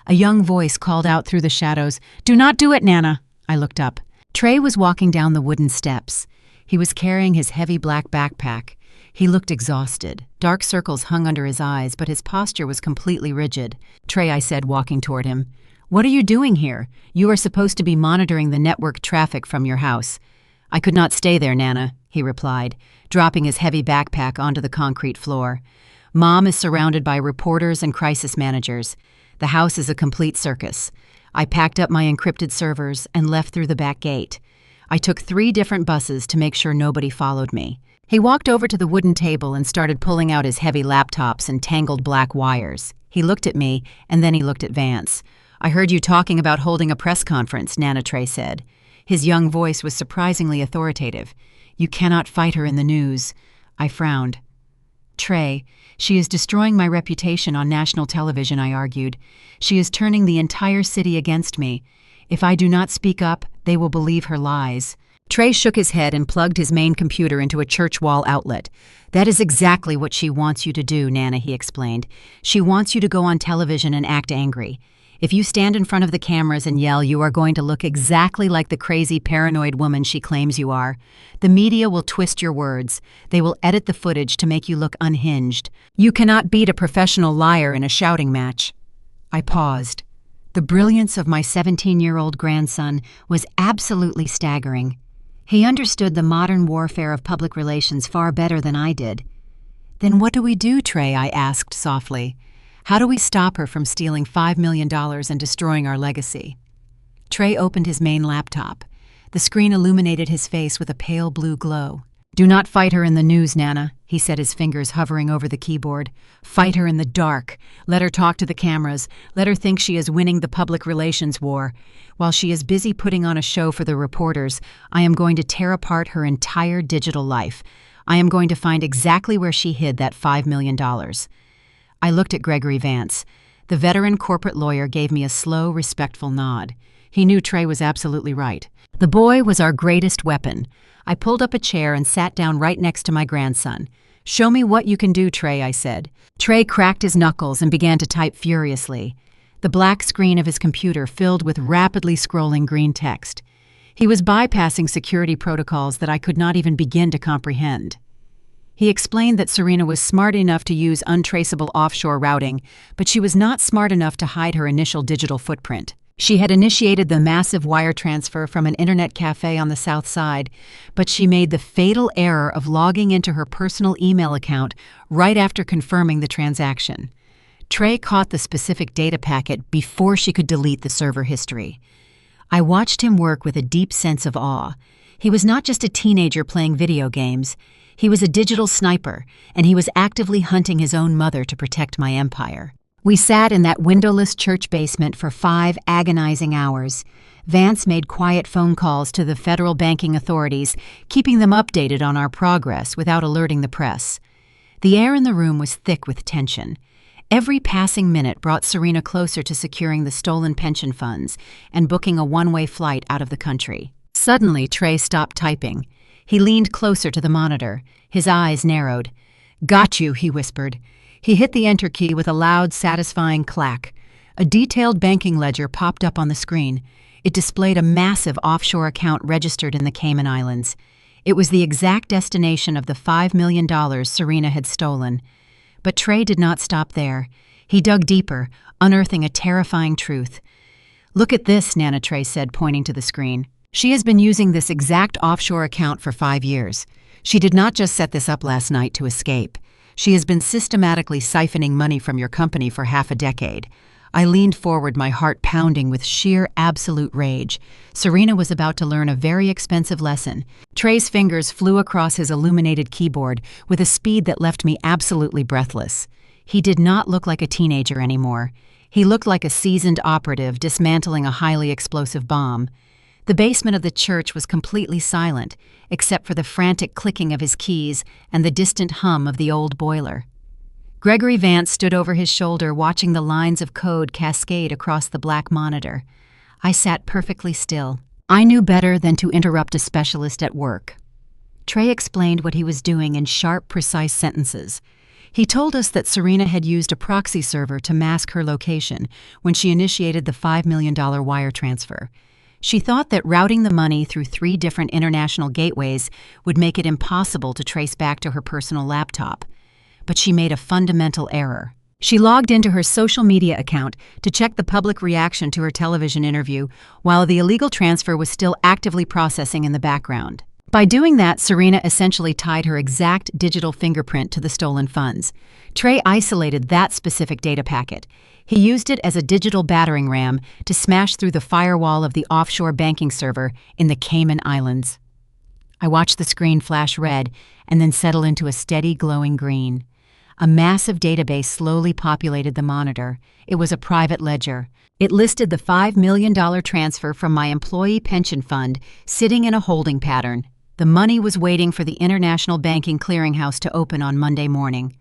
A young voice called out through the shadows, "Do not do it, Nana." I looked up. Trey was walking down the wooden steps. He was carrying his heavy black backpack. He looked exhausted. Dark circles hung under his eyes, but his posture was completely rigid. "Trey," I said, walking toward him, "what are you doing here? You are supposed to be monitoring the network traffic from your house." "I could not stay there, Nana," he replied, dropping his heavy backpack onto the concrete floor. "Mom is surrounded by reporters and crisis managers. The house is a complete circus." I packed up my encrypted servers and left through the back gate. I took 3 different buses to make sure nobody followed me. He walked over to the wooden table and started pulling out his heavy laptops and tangled black wires. He looked at me, and then he looked at Vance. "I heard you talking about holding a press conference," Nana Trey said. His young voice was surprisingly authoritative. "You cannot fight her in the news." I frowned. Trey, she is destroying my reputation on national television, I argued. She is turning the entire city against me. If I do not speak up, they will believe her lies. Trey shook his head and plugged his main computer into a church wall outlet. That is exactly what she wants you to do, Nana, he explained. She wants you to go on television and act angry. If you stand in front of the cameras and yell, you are going to look exactly like the crazy, paranoid woman she claims you are. The media will twist your words. They will edit the footage to make you look unhinged. You cannot beat a professional liar in a shouting match. I paused. The brilliance of my 17-year-old grandson was absolutely staggering. He understood the modern warfare of public relations far better than I did. Then what do we do, Trey? I asked softly. How do we stop her from stealing $5 million and destroying our legacy? Trey opened his main laptop. The screen illuminated his face with a pale blue glow. Do not fight her in the news, Nana, he said, his fingers hovering over the keyboard. Fight her in the dark. Let her talk to the cameras. Let her think she is winning the public relations war. While she is busy putting on a show for the reporters, I am going to tear apart her entire digital life. I am going to find exactly where she hid that $5 million. I looked at Gregory Vance. The veteran corporate lawyer gave me a slow, respectful nod. He knew Trey was absolutely right. The boy was our greatest weapon. I pulled up a chair and sat down right next to my grandson. Show me what you can do, Trey, I said. Trey cracked his knuckles and began to type furiously. The black screen of his computer filled with rapidly scrolling green text. He was bypassing security protocols that I could not even begin to comprehend. He explained that Serena was smart enough to use untraceable offshore routing, but she was not smart enough to hide her initial digital footprint. She had initiated the massive wire transfer from an internet cafe on the South Side, but she made the fatal error of logging into her personal email account right after confirming the transaction. Trey caught the specific data packet before she could delete the server history. I watched him work with a deep sense of awe. He was not just a teenager playing video games. He was a digital sniper, and he was actively hunting his own mother to protect my empire. We sat in that windowless church basement for 5 agonizing hours. Vance made quiet phone calls to the federal banking authorities, keeping them updated on our progress without alerting the press. The air in the room was thick with tension. Every passing minute brought Serena closer to securing the stolen pension funds and booking a one-way flight out of the country. Suddenly, Trey stopped typing. He leaned closer to the monitor. His eyes narrowed. "Got you," he whispered. He hit the enter key with a loud, satisfying clack. A detailed banking ledger popped up on the screen. It displayed a massive offshore account registered in the Cayman Islands. It was the exact destination of the $5 million Serena had stolen. But Trey did not stop there. He dug deeper, unearthing a terrifying truth. "Look at this," Nana Trey said, pointing to the screen. "She has been using this exact offshore account for 5 years. She did not just set this up last night to escape. She has been systematically siphoning money from your company for half a decade." I leaned forward, my heart pounding with sheer, absolute rage. Serena was about to learn a very expensive lesson. Trey's fingers flew across his illuminated keyboard with a speed that left me absolutely breathless. He did not look like a teenager anymore. He looked like a seasoned operative dismantling a highly explosive bomb. The basement of the church was completely silent, except for the frantic clicking of his keys and the distant hum of the old boiler. Gregory Vance stood over his shoulder, watching the lines of code cascade across the black monitor. I sat perfectly still. I knew better than to interrupt a specialist at work. Trey explained what he was doing in sharp, precise sentences. He told us that Serena had used a proxy server to mask her location when she initiated the $5 million wire transfer. She thought that routing the money through 3 different international gateways would make it impossible to trace back to her personal laptop. But she made a fundamental error. She logged into her social media account to check the public reaction to her television interview while the illegal transfer was still actively processing in the background. By doing that, Serena essentially tied her exact digital fingerprint to the stolen funds. Trey isolated that specific data packet. He used it as a digital battering ram to smash through the firewall of the offshore banking server in the Cayman Islands. I watched the screen flash red and then settle into a steady glowing green. A massive database slowly populated the monitor. It was a private ledger. It listed the $5 million transfer from my employee pension fund sitting in a holding pattern. The money was waiting for the International Banking Clearinghouse to open on Monday morning.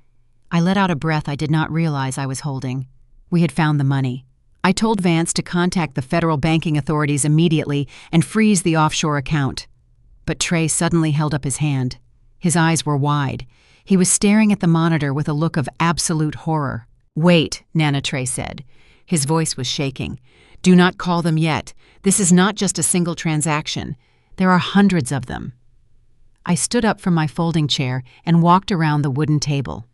I let out a breath I did not realize I was holding. We had found the money. I told Vance to contact the federal banking authorities immediately and freeze the offshore account. But Trey suddenly held up his hand. His eyes were wide. He was staring at the monitor with a look of absolute horror. "Wait," Nana Trey said. His voice was shaking. "Do not call them yet. This is not just a single transaction. There are hundreds of them." I stood up from my folding chair and walked around the wooden table.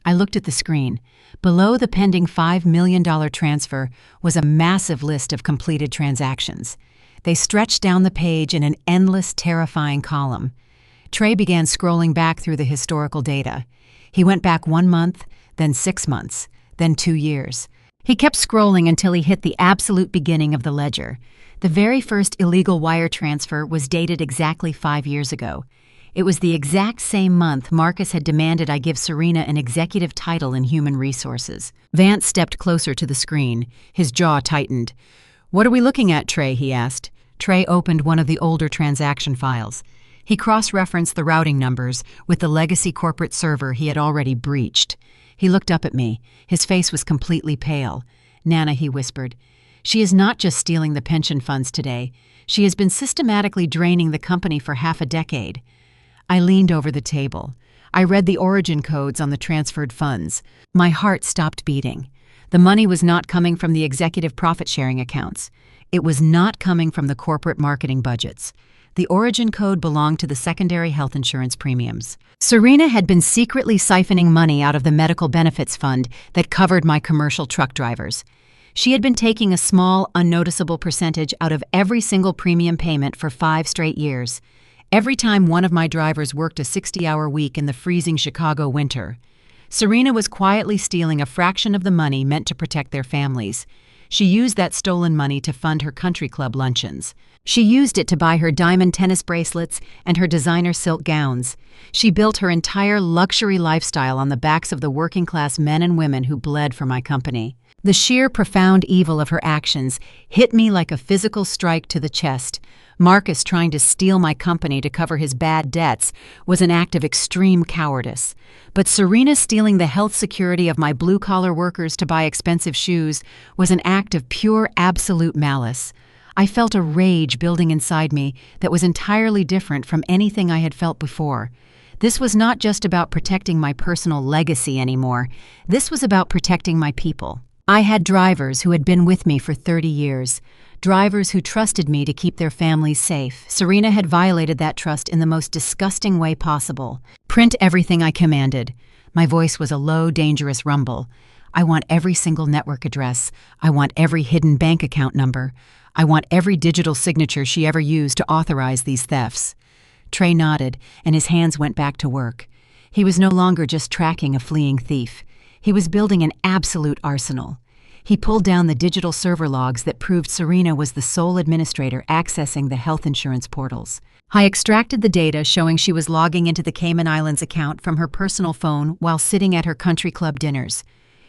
I looked at the screen. Below the pending $5 million transfer was a massive list of completed transactions. They stretched down the page in an endless, terrifying column. Trey began scrolling back through the historical data. He went back 1 month, then 6 months, then 2 years. He kept scrolling until he hit the absolute beginning of the ledger. The very first illegal wire transfer was dated exactly 5 years ago. It was the exact same month Marcus had demanded I give Serena an executive title in human resources. Vance stepped closer to the screen. His jaw tightened. "What are we looking at, Trey?" he asked. Trey opened one of the older transaction files. He cross-referenced the routing numbers with the legacy corporate server he had already breached. He looked up at me. His face was completely pale. "Nana," he whispered, "she is not just stealing the pension funds today. She has been systematically draining the company for half a decade." I leaned over the table. I read the origin codes on the transferred funds. My heart stopped beating. The money was not coming from the executive profit-sharing accounts. It was not coming from the corporate marketing budgets. The origin code belonged to the secondary health insurance premiums. Serena had been secretly siphoning money out of the medical benefits fund that covered my commercial truck drivers. She had been taking a small, unnoticeable percentage out of every single premium payment for 5 straight years. Every time one of my drivers worked a 60-hour week in the freezing Chicago winter, Serena was quietly stealing a fraction of the money meant to protect their families. She used that stolen money to fund her country club luncheons. She used it to buy her diamond tennis bracelets and her designer silk gowns. She built her entire luxury lifestyle on the backs of the working-class men and women who bled for my company. The sheer profound evil of her actions hit me like a physical strike to the chest. Marcus trying to steal my company to cover his bad debts was an act of extreme cowardice. But Serena stealing the health security of my blue-collar workers to buy expensive shoes was an act of pure, absolute malice. I felt a rage building inside me that was entirely different from anything I had felt before. This was not just about protecting my personal legacy anymore. This was about protecting my people. I had drivers who had been with me for 30 years, drivers who trusted me to keep their families safe. Serena had violated that trust in the most disgusting way possible. "Print everything," I commanded. My voice was a low, dangerous rumble. "I want every single network address. I want every hidden bank account number. I want every digital signature she ever used to authorize these thefts." Trey nodded, and his hands went back to work. He was no longer just tracking a fleeing thief. He was building an absolute arsenal. He pulled down the digital server logs that proved Serena was the sole administrator accessing the health insurance portals. I extracted the data showing she was logging into the Cayman Islands account from her personal phone while sitting at her country club dinners.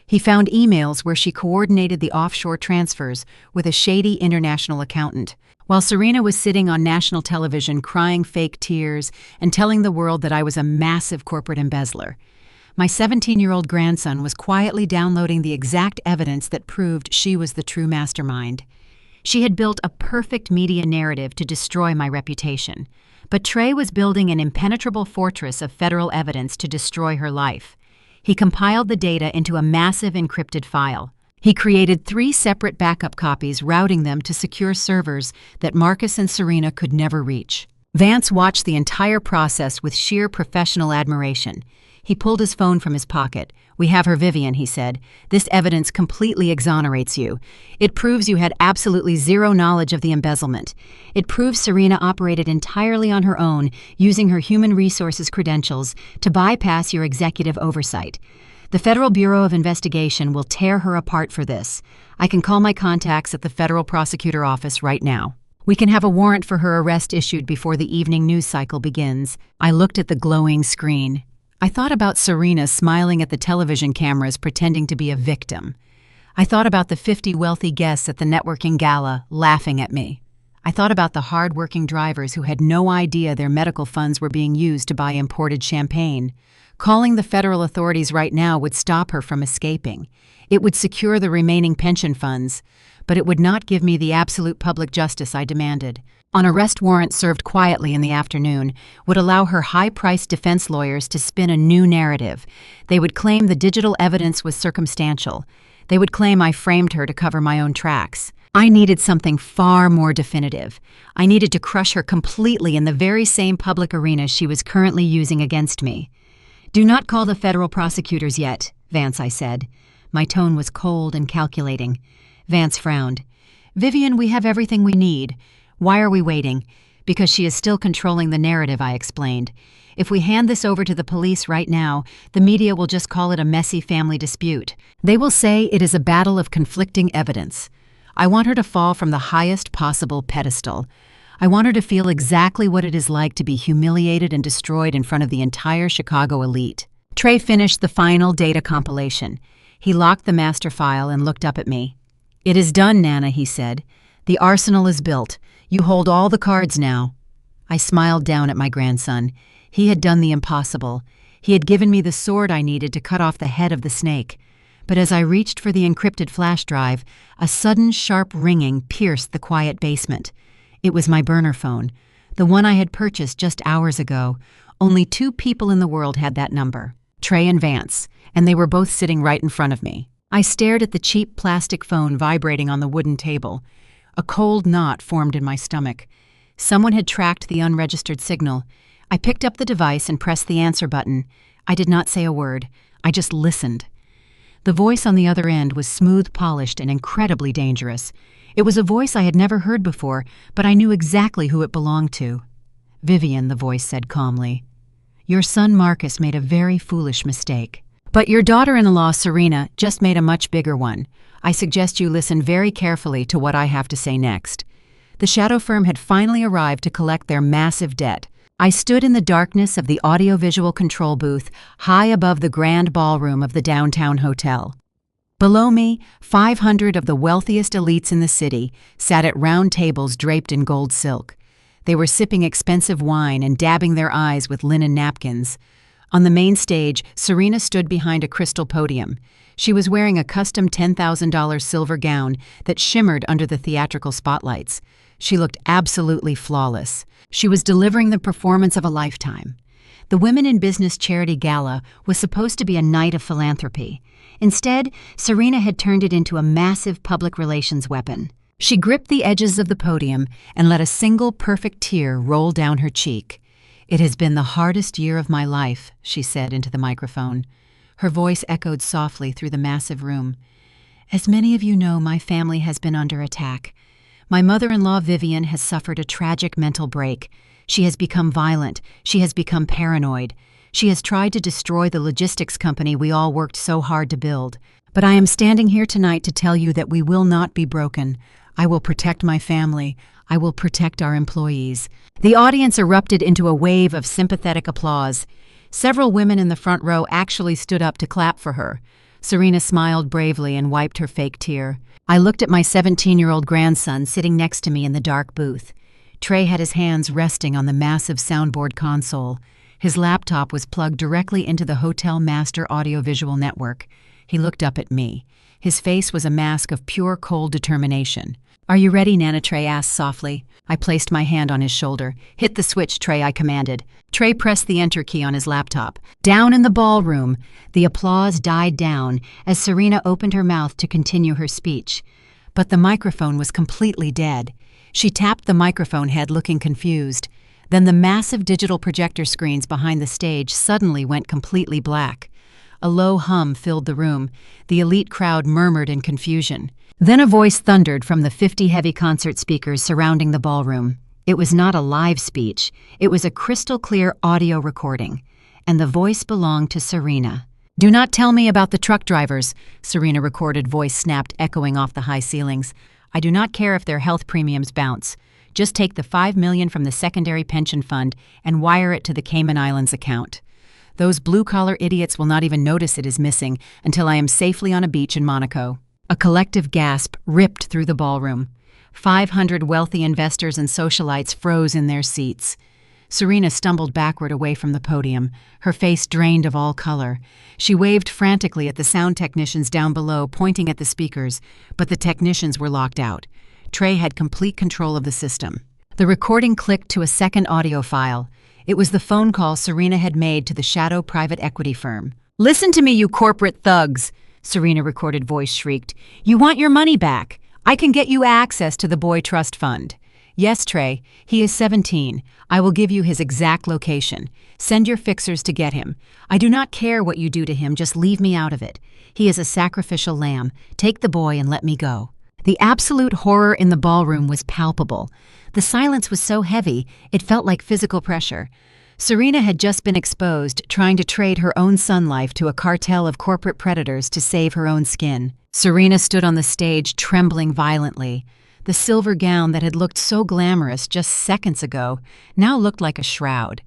He found emails where she coordinated the offshore transfers with a shady international accountant, while Serena was sitting on national television crying fake tears and telling the world that I was a massive corporate embezzler. My 17-year-old grandson was quietly downloading the exact evidence that proved she was the true mastermind. She had built a perfect media narrative to destroy my reputation, but Trey was building an impenetrable fortress of federal evidence to destroy her life. He compiled the data into a massive encrypted file. He created 3 separate backup copies, routing them to secure servers that Marcus and Serena could never reach. Vance watched the entire process with sheer professional admiration. He pulled his phone from his pocket. "We have her, Vivian," he said. "This evidence completely exonerates you. It proves you had absolutely zero knowledge of the embezzlement. It proves Serena operated entirely on her own, using her human resources credentials to bypass your executive oversight. The Federal Bureau of Investigation will tear her apart for this. I can call my contacts at the federal prosecutor office right now. We can have a warrant for her arrest issued before the evening news cycle begins." I looked at the glowing screen. I thought about Serena smiling at the television cameras pretending to be a victim. I thought about the 50 wealthy guests at the networking gala laughing at me. I thought about the hard-working drivers who had no idea their medical funds were being used to buy imported champagne. Calling the federal authorities right now would stop her from escaping. It would secure the remaining pension funds, but it would not give me the absolute public justice I demanded. An arrest warrant served quietly in the afternoon would allow her high-priced defense lawyers to spin a new narrative. They would claim the digital evidence was circumstantial. They would claim I framed her to cover my own tracks. I needed something far more definitive. I needed to crush her completely in the very same public arena she was currently using against me. "Do not call the federal prosecutors yet, Vance," I said. My tone was cold and calculating. Vance frowned. "Vivian, we have everything we need. Why are we waiting?" "Because she is still controlling the narrative," I explained. "If we hand this over to the police right now, the media will just call it a messy family dispute. They will say it is a battle of conflicting evidence. I want her to fall from the highest possible pedestal. I want her to feel exactly what it is like to be humiliated and destroyed in front of the entire Chicago elite." Trey finished the final data compilation. He locked the master file and looked up at me. "It is done, Nana," he said. "The arsenal is built. You hold all the cards now." I smiled down at my grandson. He had done the impossible. He had given me the sword I needed to cut off the head of the snake. But as I reached for the encrypted flash drive, a sudden sharp ringing pierced the quiet basement. It was my burner phone, the one I had purchased just hours ago. Only 2 people in the world had that number, Trey and Vance, and they were both sitting right in front of me. I stared at the cheap plastic phone vibrating on the wooden table. A cold knot formed in my stomach. Someone had tracked the unregistered signal. I picked up the device and pressed the answer button. I did not say a word. I just listened. The voice on the other end was smooth, polished, and incredibly dangerous. It was a voice I had never heard before, but I knew exactly who it belonged to. "Vivian," the voice said calmly. "Your son Marcus made a very foolish mistake. But your daughter-in-law, Serena, just made a much bigger one. I suggest you listen very carefully to what I have to say next." The shadow firm had finally arrived to collect their massive debt. I stood in the darkness of the audiovisual control booth, high above the grand ballroom of the downtown hotel. Below me, 500 of the wealthiest elites in the city sat at round tables draped in gold silk. They were sipping expensive wine and dabbing their eyes with linen napkins. On the main stage, Serena stood behind a crystal podium. She was wearing a custom $10,000 silver gown that shimmered under the theatrical spotlights. She looked absolutely flawless. She was delivering the performance of a lifetime. The Women in Business Charity Gala was supposed to be a night of philanthropy. Instead, Serena had turned it into a massive public relations weapon. She gripped the edges of the podium and let a single perfect tear roll down her cheek. "It has been the hardest year of my life," she said into the microphone. Her voice echoed softly through the massive room. "As many of you know, my family has been under attack. My mother-in-law, Vivian, has suffered a tragic mental break. She has become violent. She has become paranoid. She has tried to destroy the logistics company we all worked so hard to build. But I am standing here tonight to tell you that we will not be broken. I will protect my family. I will protect our employees." The audience erupted into a wave of sympathetic applause. Several women in the front row actually stood up to clap for her. Serena smiled bravely and wiped her fake tear. I looked at my 17-year-old grandson sitting next to me in the dark booth. Trey had his hands resting on the massive soundboard console. His laptop was plugged directly into the Hotel Master audiovisual network. He looked up at me. His face was a mask of pure cold determination. "Are you ready, Nana?" Trey asked softly. I placed my hand on his shoulder. "Hit the switch, Trey," I commanded. Trey pressed the enter key on his laptop. Down in the ballroom, the applause died down as Serena opened her mouth to continue her speech. But the microphone was completely dead. She tapped the microphone head, looking confused. Then the massive digital projector screens behind the stage suddenly went completely black. A low hum filled the room. The elite crowd murmured in confusion. Then a voice thundered from the 50 heavy concert speakers surrounding the ballroom. It was not a live speech. It was a crystal-clear audio recording. And the voice belonged to Serena. "Do not tell me about the truck drivers," Serena recorded voice snapped, echoing off the high ceilings. "I do not care if their health premiums bounce. Just take the $5 million from the secondary pension fund and wire it to the Cayman Islands account. Those blue-collar idiots will not even notice it is missing until I am safely on a beach in Monaco." A collective gasp ripped through the ballroom. 500 wealthy investors and socialites froze in their seats. Serena stumbled backward away from the podium, her face drained of all color. She waved frantically at the sound technicians down below, pointing at the speakers, but the technicians were locked out. Trey had complete control of the system. The recording clicked to a second audio file. It was the phone call Serena had made to the shadow private equity firm. "Listen to me, you corporate thugs," Serena recorded voice shrieked. "You want your money back? I can get you access to the boy trust fund." "Yes, Trey. He is 17. I will give you his exact location. Send your fixers to get him. I do not care what you do to him, just leave me out of it. He is a sacrificial lamb. Take the boy and let me go." The absolute horror in the ballroom was palpable. The silence was so heavy, it felt like physical pressure. Serena had just been exposed, trying to trade her own son life to a cartel of corporate predators to save her own skin. Serena stood on the stage, trembling violently. The silver gown that had looked so glamorous just seconds ago now looked like a shroud.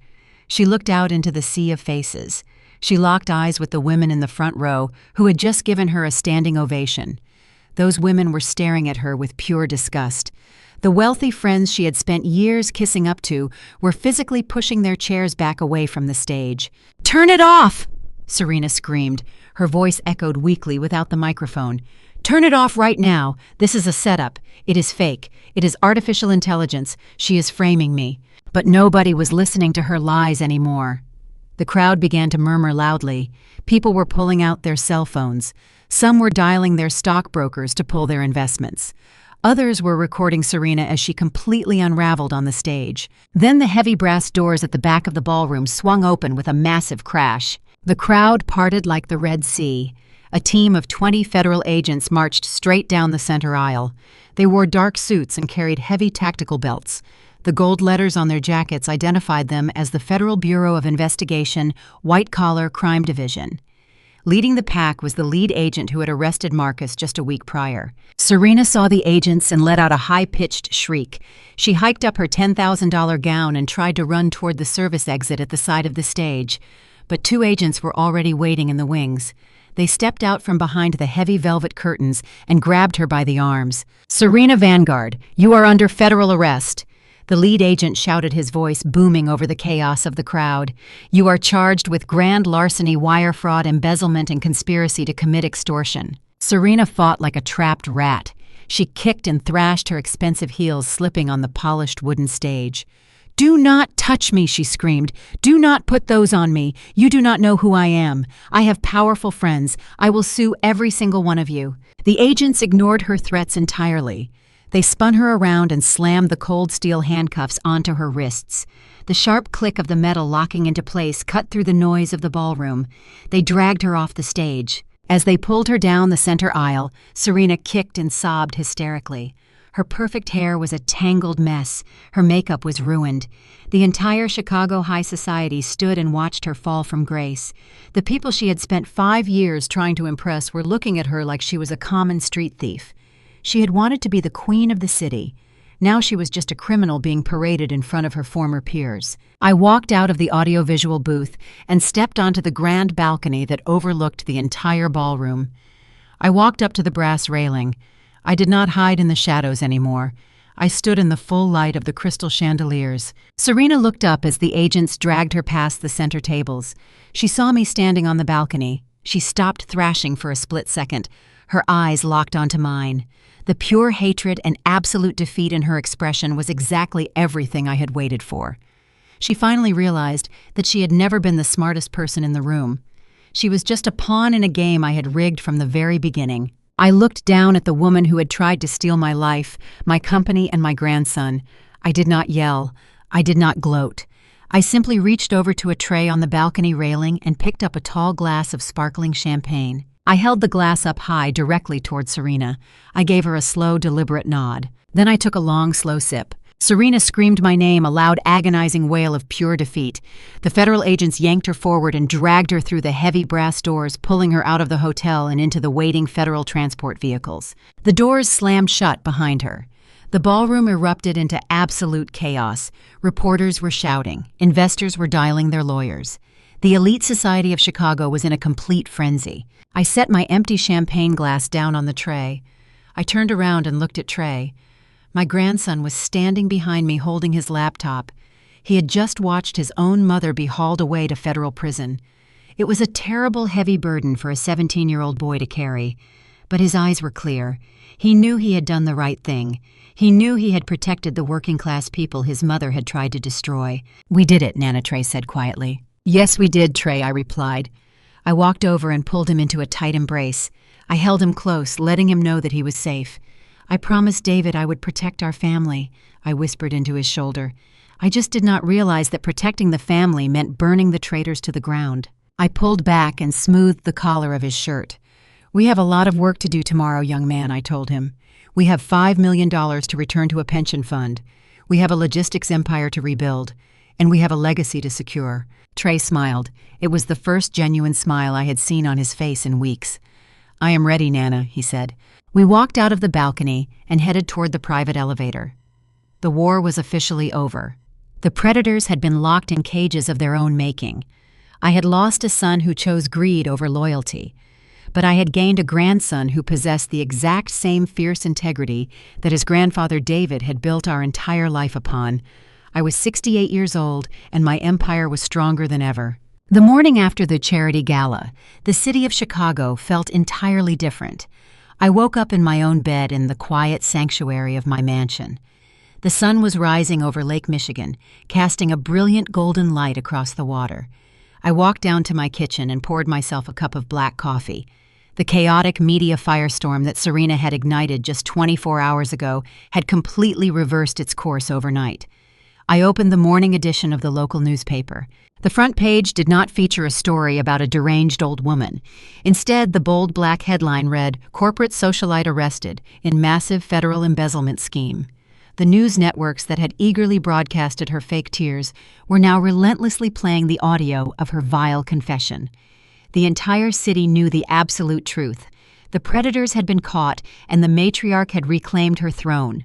She looked out into the sea of faces. She locked eyes with the women in the front row who had just given her a standing ovation. Those women were staring at her with pure disgust. The wealthy friends she had spent years kissing up to were physically pushing their chairs back away from the stage. "Turn it off!" Serena screamed. Her voice echoed weakly without the microphone. "Turn it off right now. This is a setup. It is fake. It is artificial intelligence. She is framing me." But nobody was listening to her lies anymore. The crowd began to murmur loudly. People were pulling out their cell phones. Some were dialing their stockbrokers to pull their investments. Others were recording Serena as she completely unraveled on the stage. Then the heavy brass doors at the back of the ballroom swung open with a massive crash. The crowd parted like the Red Sea. A team of 20 federal agents marched straight down the center aisle. They wore dark suits and carried heavy tactical belts. The gold letters on their jackets identified them as the Federal Bureau of Investigation, White Collar Crime Division. Leading the pack was the lead agent who had arrested Marcus just a week prior. Serena saw the agents and let out a high-pitched shriek. She hiked up her $10,000 gown and tried to run toward the service exit at the side of the stage. But two agents were already waiting in the wings. They stepped out from behind the heavy velvet curtains and grabbed her by the arms. "Serena Vanguard, you are under federal arrest." The lead agent shouted, his voice booming over the chaos of the crowd. "You are charged with grand larceny, wire fraud, embezzlement, and conspiracy to commit extortion." Serena fought like a trapped rat. She kicked and thrashed her expensive heels slipping on the polished wooden stage. "Do not touch me," she screamed. "Do not put those on me. You do not know who I am. I have powerful friends. I will sue every single one of you." The agents ignored her threats entirely. They spun her around and slammed the cold steel handcuffs onto her wrists. The sharp click of the metal locking into place cut through the noise of the ballroom. They dragged her off the stage. As they pulled her down the center aisle, Serena kicked and sobbed hysterically. Her perfect hair was a tangled mess. Her makeup was ruined. The entire Chicago high society stood and watched her fall from grace. The people she had spent 5 years trying to impress were looking at her like she was a common street thief. She had wanted to be the queen of the city. Now she was just a criminal being paraded in front of her former peers. I walked out of the audiovisual booth and stepped onto the grand balcony that overlooked the entire ballroom. I walked up to the brass railing. I did not hide in the shadows anymore. I stood in the full light of the crystal chandeliers. Serena looked up as the agents dragged her past the center tables. She saw me standing on the balcony. She stopped thrashing for a split second. Her eyes locked onto mine. The pure hatred and absolute defeat in her expression was exactly everything I had waited for. She finally realized that she had never been the smartest person in the room. She was just a pawn in a game I had rigged from the very beginning. I looked down at the woman who had tried to steal my life, my company, and my grandson. I did not yell. I did not gloat. I simply reached over to a tray on the balcony railing and picked up a tall glass of sparkling champagne. I held the glass up high directly toward Serena. I gave her a slow, deliberate nod. Then I took a long, slow sip. Serena screamed my name, a loud, agonizing wail of pure defeat. The federal agents yanked her forward and dragged her through the heavy brass doors, pulling her out of the hotel and into the waiting federal transport vehicles. The doors slammed shut behind her. The ballroom erupted into absolute chaos. Reporters were shouting. Investors were dialing their lawyers. The elite society of Chicago was in a complete frenzy. I set my empty champagne glass down on the tray. I turned around and looked at Trey. My grandson was standing behind me holding his laptop. He had just watched his own mother be hauled away to federal prison. It was a terrible, heavy burden for a 17-year-old boy to carry. But his eyes were clear. He knew he had done the right thing. He knew he had protected the working-class people his mother had tried to destroy. "We did it," Nana Trey said quietly. "Yes, we did, Trey," I replied. I walked over and pulled him into a tight embrace. I held him close, letting him know that he was safe. "I promised David I would protect our family," I whispered into his shoulder. I just did not realize that protecting the family meant burning the traitors to the ground. I pulled back and smoothed the collar of his shirt. "We have a lot of work to do tomorrow, young man," I told him. "We have $5 million to return to a pension fund. We have a logistics empire to rebuild. And we have a legacy to secure." Trey smiled. It was the first genuine smile I had seen on his face in weeks. "I am ready, Nana," he said. We walked out of the balcony and headed toward the private elevator. The war was officially over. The predators had been locked in cages of their own making. I had lost a son who chose greed over loyalty, but I had gained a grandson who possessed the exact same fierce integrity that his grandfather David had built our entire life upon. I was 68 years old, and my empire was stronger than ever. The morning after the charity gala, the city of Chicago felt entirely different. I woke up in my own bed in the quiet sanctuary of my mansion. The sun was rising over Lake Michigan, casting a brilliant golden light across the water. I walked down to my kitchen and poured myself a cup of black coffee. The chaotic media firestorm that Serena had ignited just 24 hours ago had completely reversed its course overnight. I opened the morning edition of the local newspaper. The front page did not feature a story about a deranged old woman. Instead, the bold black headline read, "Corporate Socialite Arrested in Massive Federal Embezzlement Scheme." The news networks that had eagerly broadcasted her fake tears were now relentlessly playing the audio of her vile confession. The entire city knew the absolute truth. The predators had been caught, and the matriarch had reclaimed her throne.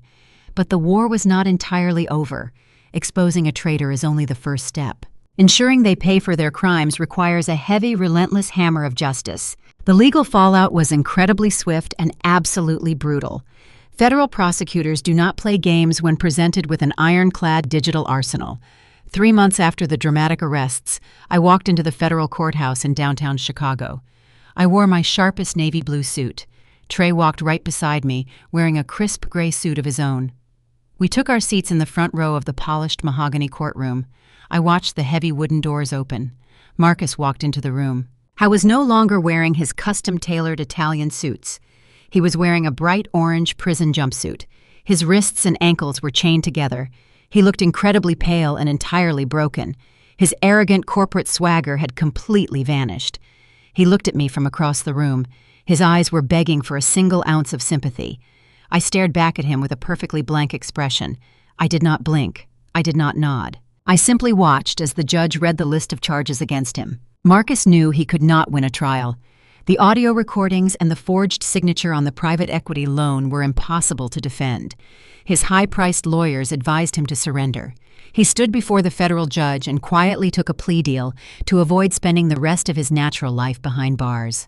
But the war was not entirely over. Exposing a traitor is only the first step. Ensuring they pay for their crimes requires a heavy, relentless hammer of justice. The legal fallout was incredibly swift and absolutely brutal. Federal prosecutors do not play games when presented with an ironclad digital arsenal. 3 months after the dramatic arrests, I walked into the federal courthouse in downtown Chicago. I wore my sharpest navy blue suit. Trey walked right beside me, wearing a crisp gray suit of his own. We took our seats in the front row of the polished mahogany courtroom. I watched the heavy wooden doors open. Marcus walked into the room. I was no longer wearing his custom-tailored Italian suits. He was wearing a bright orange prison jumpsuit. His wrists and ankles were chained together. He looked incredibly pale and entirely broken. His arrogant corporate swagger had completely vanished. He looked at me from across the room. His eyes were begging for a single ounce of sympathy. I stared back at him with a perfectly blank expression. I did not blink. I did not nod. I simply watched as the judge read the list of charges against him. Marcus knew he could not win a trial. The audio recordings and the forged signature on the private equity loan were impossible to defend. His high-priced lawyers advised him to surrender. He stood before the federal judge and quietly took a plea deal to avoid spending the rest of his natural life behind bars.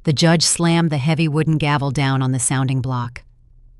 The judge slammed the heavy wooden gavel down on the sounding block.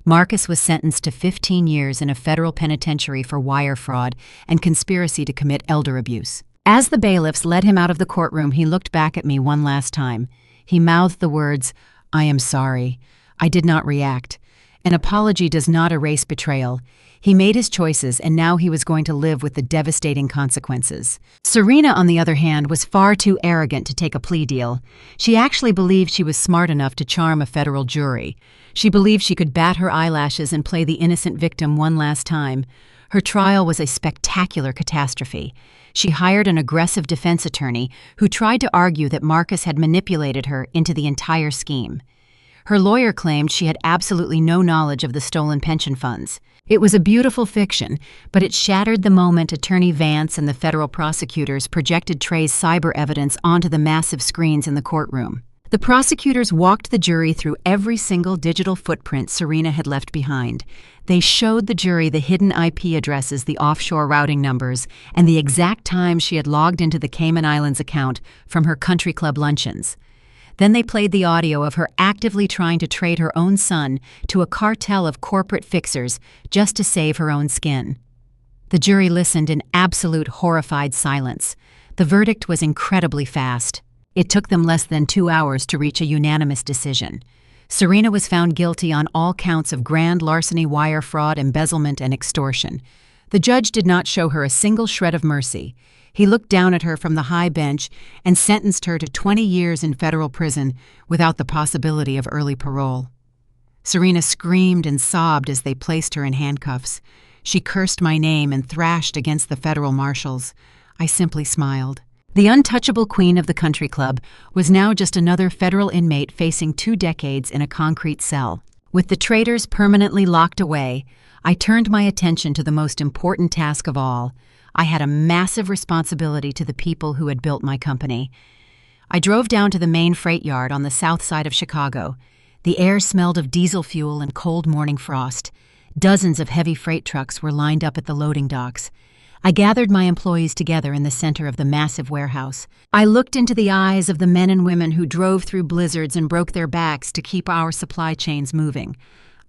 Marcus was sentenced to 15 years in a federal penitentiary for wire fraud and conspiracy to commit elder abuse. As the bailiffs led him out of the courtroom, he looked back at me one last time. He mouthed the words, "I am sorry." I did not react. An apology does not erase betrayal. He made his choices, and now he was going to live with the devastating consequences. Serena, on the other hand, was far too arrogant to take a plea deal. She actually believed she was smart enough to charm a federal jury. She believed she could bat her eyelashes and play the innocent victim one last time. Her trial was a spectacular catastrophe. She hired an aggressive defense attorney who tried to argue that Marcus had manipulated her into the entire scheme. Her lawyer claimed she had absolutely no knowledge of the stolen pension funds. It was a beautiful fiction, but it shattered the moment Attorney Vance and the federal prosecutors projected Trey's cyber evidence onto the massive screens in the courtroom. The prosecutors walked the jury through every single digital footprint Serena had left behind. They showed the jury the hidden IP addresses, the offshore routing numbers, and the exact time she had logged into the Cayman Islands account from her country club luncheons. Then they played the audio of her actively trying to trade her own son to a cartel of corporate fixers just to save her own skin. The jury listened in absolute horrified silence. The verdict was incredibly fast. It took them less than 2 hours to reach a unanimous decision. Serena was found guilty on all counts of grand larceny, wire fraud, embezzlement, and extortion. The judge did not show her a single shred of mercy. He looked down at her from the high bench and sentenced her to 20 years in federal prison without the possibility of early parole. Serena screamed and sobbed as they placed her in handcuffs. She cursed my name and thrashed against the federal marshals. I simply smiled. The untouchable queen of the country club was now just another federal inmate facing 2 decades in a concrete cell. With the traitors permanently locked away, I turned my attention to the most important task of all. I had a massive responsibility to the people who had built my company. I drove down to the main freight yard on the south side of Chicago. The air smelled of diesel fuel and cold morning frost. Dozens of heavy freight trucks were lined up at the loading docks. I gathered my employees together in the center of the massive warehouse. I looked into the eyes of the men and women who drove through blizzards and broke their backs to keep our supply chains moving.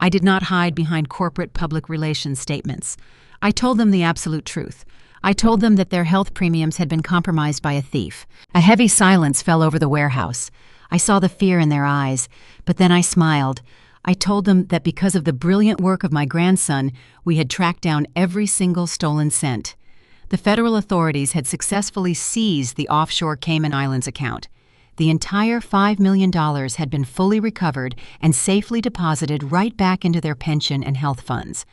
I did not hide behind corporate public relations statements. I told them the absolute truth. I told them that their health premiums had been compromised by a thief. A heavy silence fell over the warehouse. I saw the fear in their eyes, but then I smiled. I told them that because of the brilliant work of my grandson, we had tracked down every single stolen cent. The federal authorities had successfully seized the offshore Cayman Islands account. The entire $5 million had been fully recovered and safely deposited right back into their pension and health funds.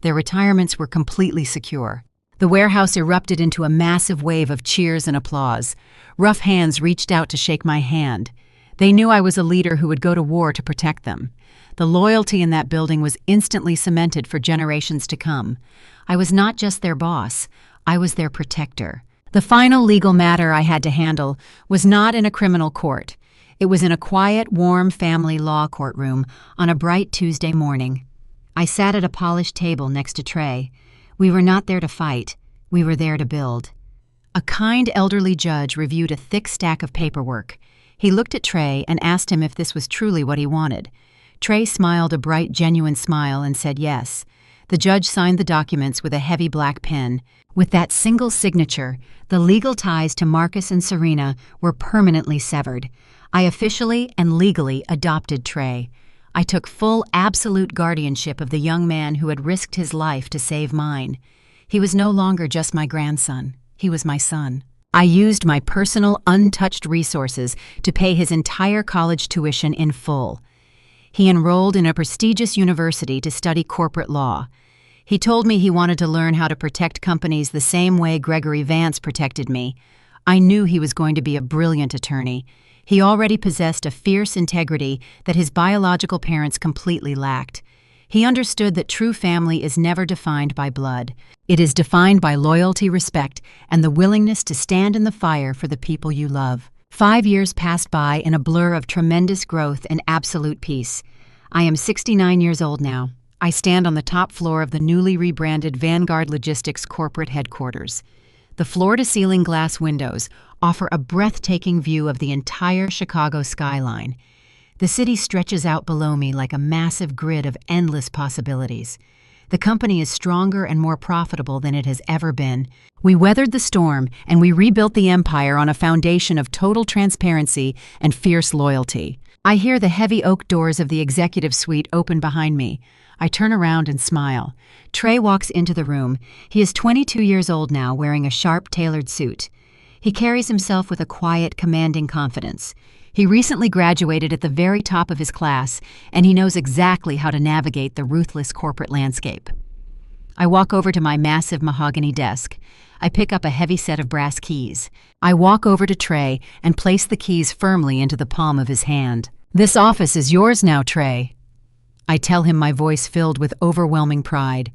Their retirements were completely secure. The warehouse erupted into a massive wave of cheers and applause. Rough hands reached out to shake my hand. They knew I was a leader who would go to war to protect them. The loyalty in that building was instantly cemented for generations to come. I was not just their boss. I was their protector. The final legal matter I had to handle was not in a criminal court. It was in a quiet, warm family law courtroom on a bright Tuesday morning. I sat at a polished table next to Trey. We were not there to fight. We were there to build. A kind elderly judge reviewed a thick stack of paperwork. He looked at Trey and asked him if this was truly what he wanted. Trey smiled a bright, genuine smile and said yes. The judge signed the documents with a heavy black pen. With that single signature, the legal ties to Marcus and Serena were permanently severed. I officially and legally adopted Trey. I took full, absolute guardianship of the young man who had risked his life to save mine. He was no longer just my grandson. He was my son. I used my personal, untouched resources to pay his entire college tuition in full. He enrolled in a prestigious university to study corporate law. He told me he wanted to learn how to protect companies the same way Gregory Vance protected me. I knew he was going to be a brilliant attorney. He already possessed a fierce integrity that his biological parents completely lacked. He understood that true family is never defined by blood. It is defined by loyalty, respect, and the willingness to stand in the fire for the people you love. 5 years passed by in a blur of tremendous growth and absolute peace. I am 69 years old now. I stand on the top floor of the newly rebranded Vanguard Logistics corporate headquarters. The floor-to-ceiling glass windows offer a breathtaking view of the entire Chicago skyline. The city stretches out below me like a massive grid of endless possibilities. The company is stronger and more profitable than it has ever been. We weathered the storm and we rebuilt the empire on a foundation of total transparency and fierce loyalty. I hear the heavy oak doors of the executive suite open behind me. I turn around and smile. Trey walks into the room. He is 22 years old now, wearing a sharp, tailored suit. He carries himself with a quiet, commanding confidence. He recently graduated at the very top of his class, and he knows exactly how to navigate the ruthless corporate landscape. I walk over to my massive mahogany desk. I pick up a heavy set of brass keys. I walk over to Trey and place the keys firmly into the palm of his hand. "This office is yours now, Trey." I tell him, my voice filled with overwhelming pride.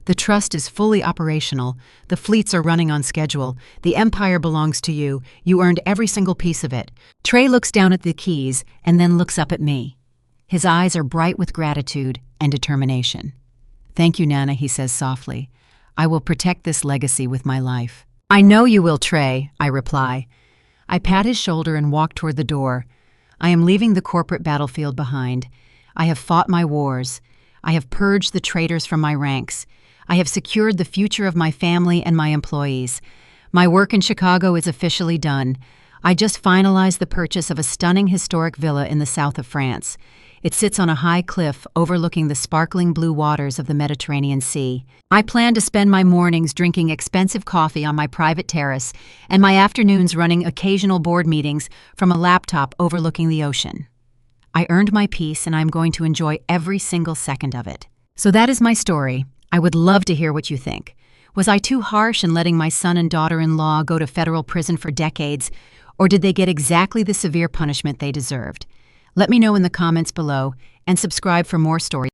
The trust is fully operational. The fleets are running on schedule. The empire belongs to you. You earned every single piece of it. Trey looks down at the keys and then looks up at me. His eyes are bright with gratitude and determination. "Thank you, Nana," he says softly. "I will protect this legacy with my life." "I know you will, Trey," I reply. I pat his shoulder and walk toward the door. I am leaving the corporate battlefield behind. I have fought my wars. I have purged the traitors from my ranks. I have secured the future of my family and my employees. My work in Chicago is officially done. I just finalized the purchase of a stunning historic villa in the south of France. It sits on a high cliff overlooking the sparkling blue waters of the Mediterranean Sea. I plan to spend my mornings drinking expensive coffee on my private terrace and my afternoons running occasional board meetings from a laptop overlooking the ocean. I earned my peace and I'm going to enjoy every single second of it. So that is my story. I would love to hear what you think. Was I too harsh in letting my son and daughter-in-law go to federal prison for decades, or did they get exactly the severe punishment they deserved? Let me know in the comments below and subscribe for more stories.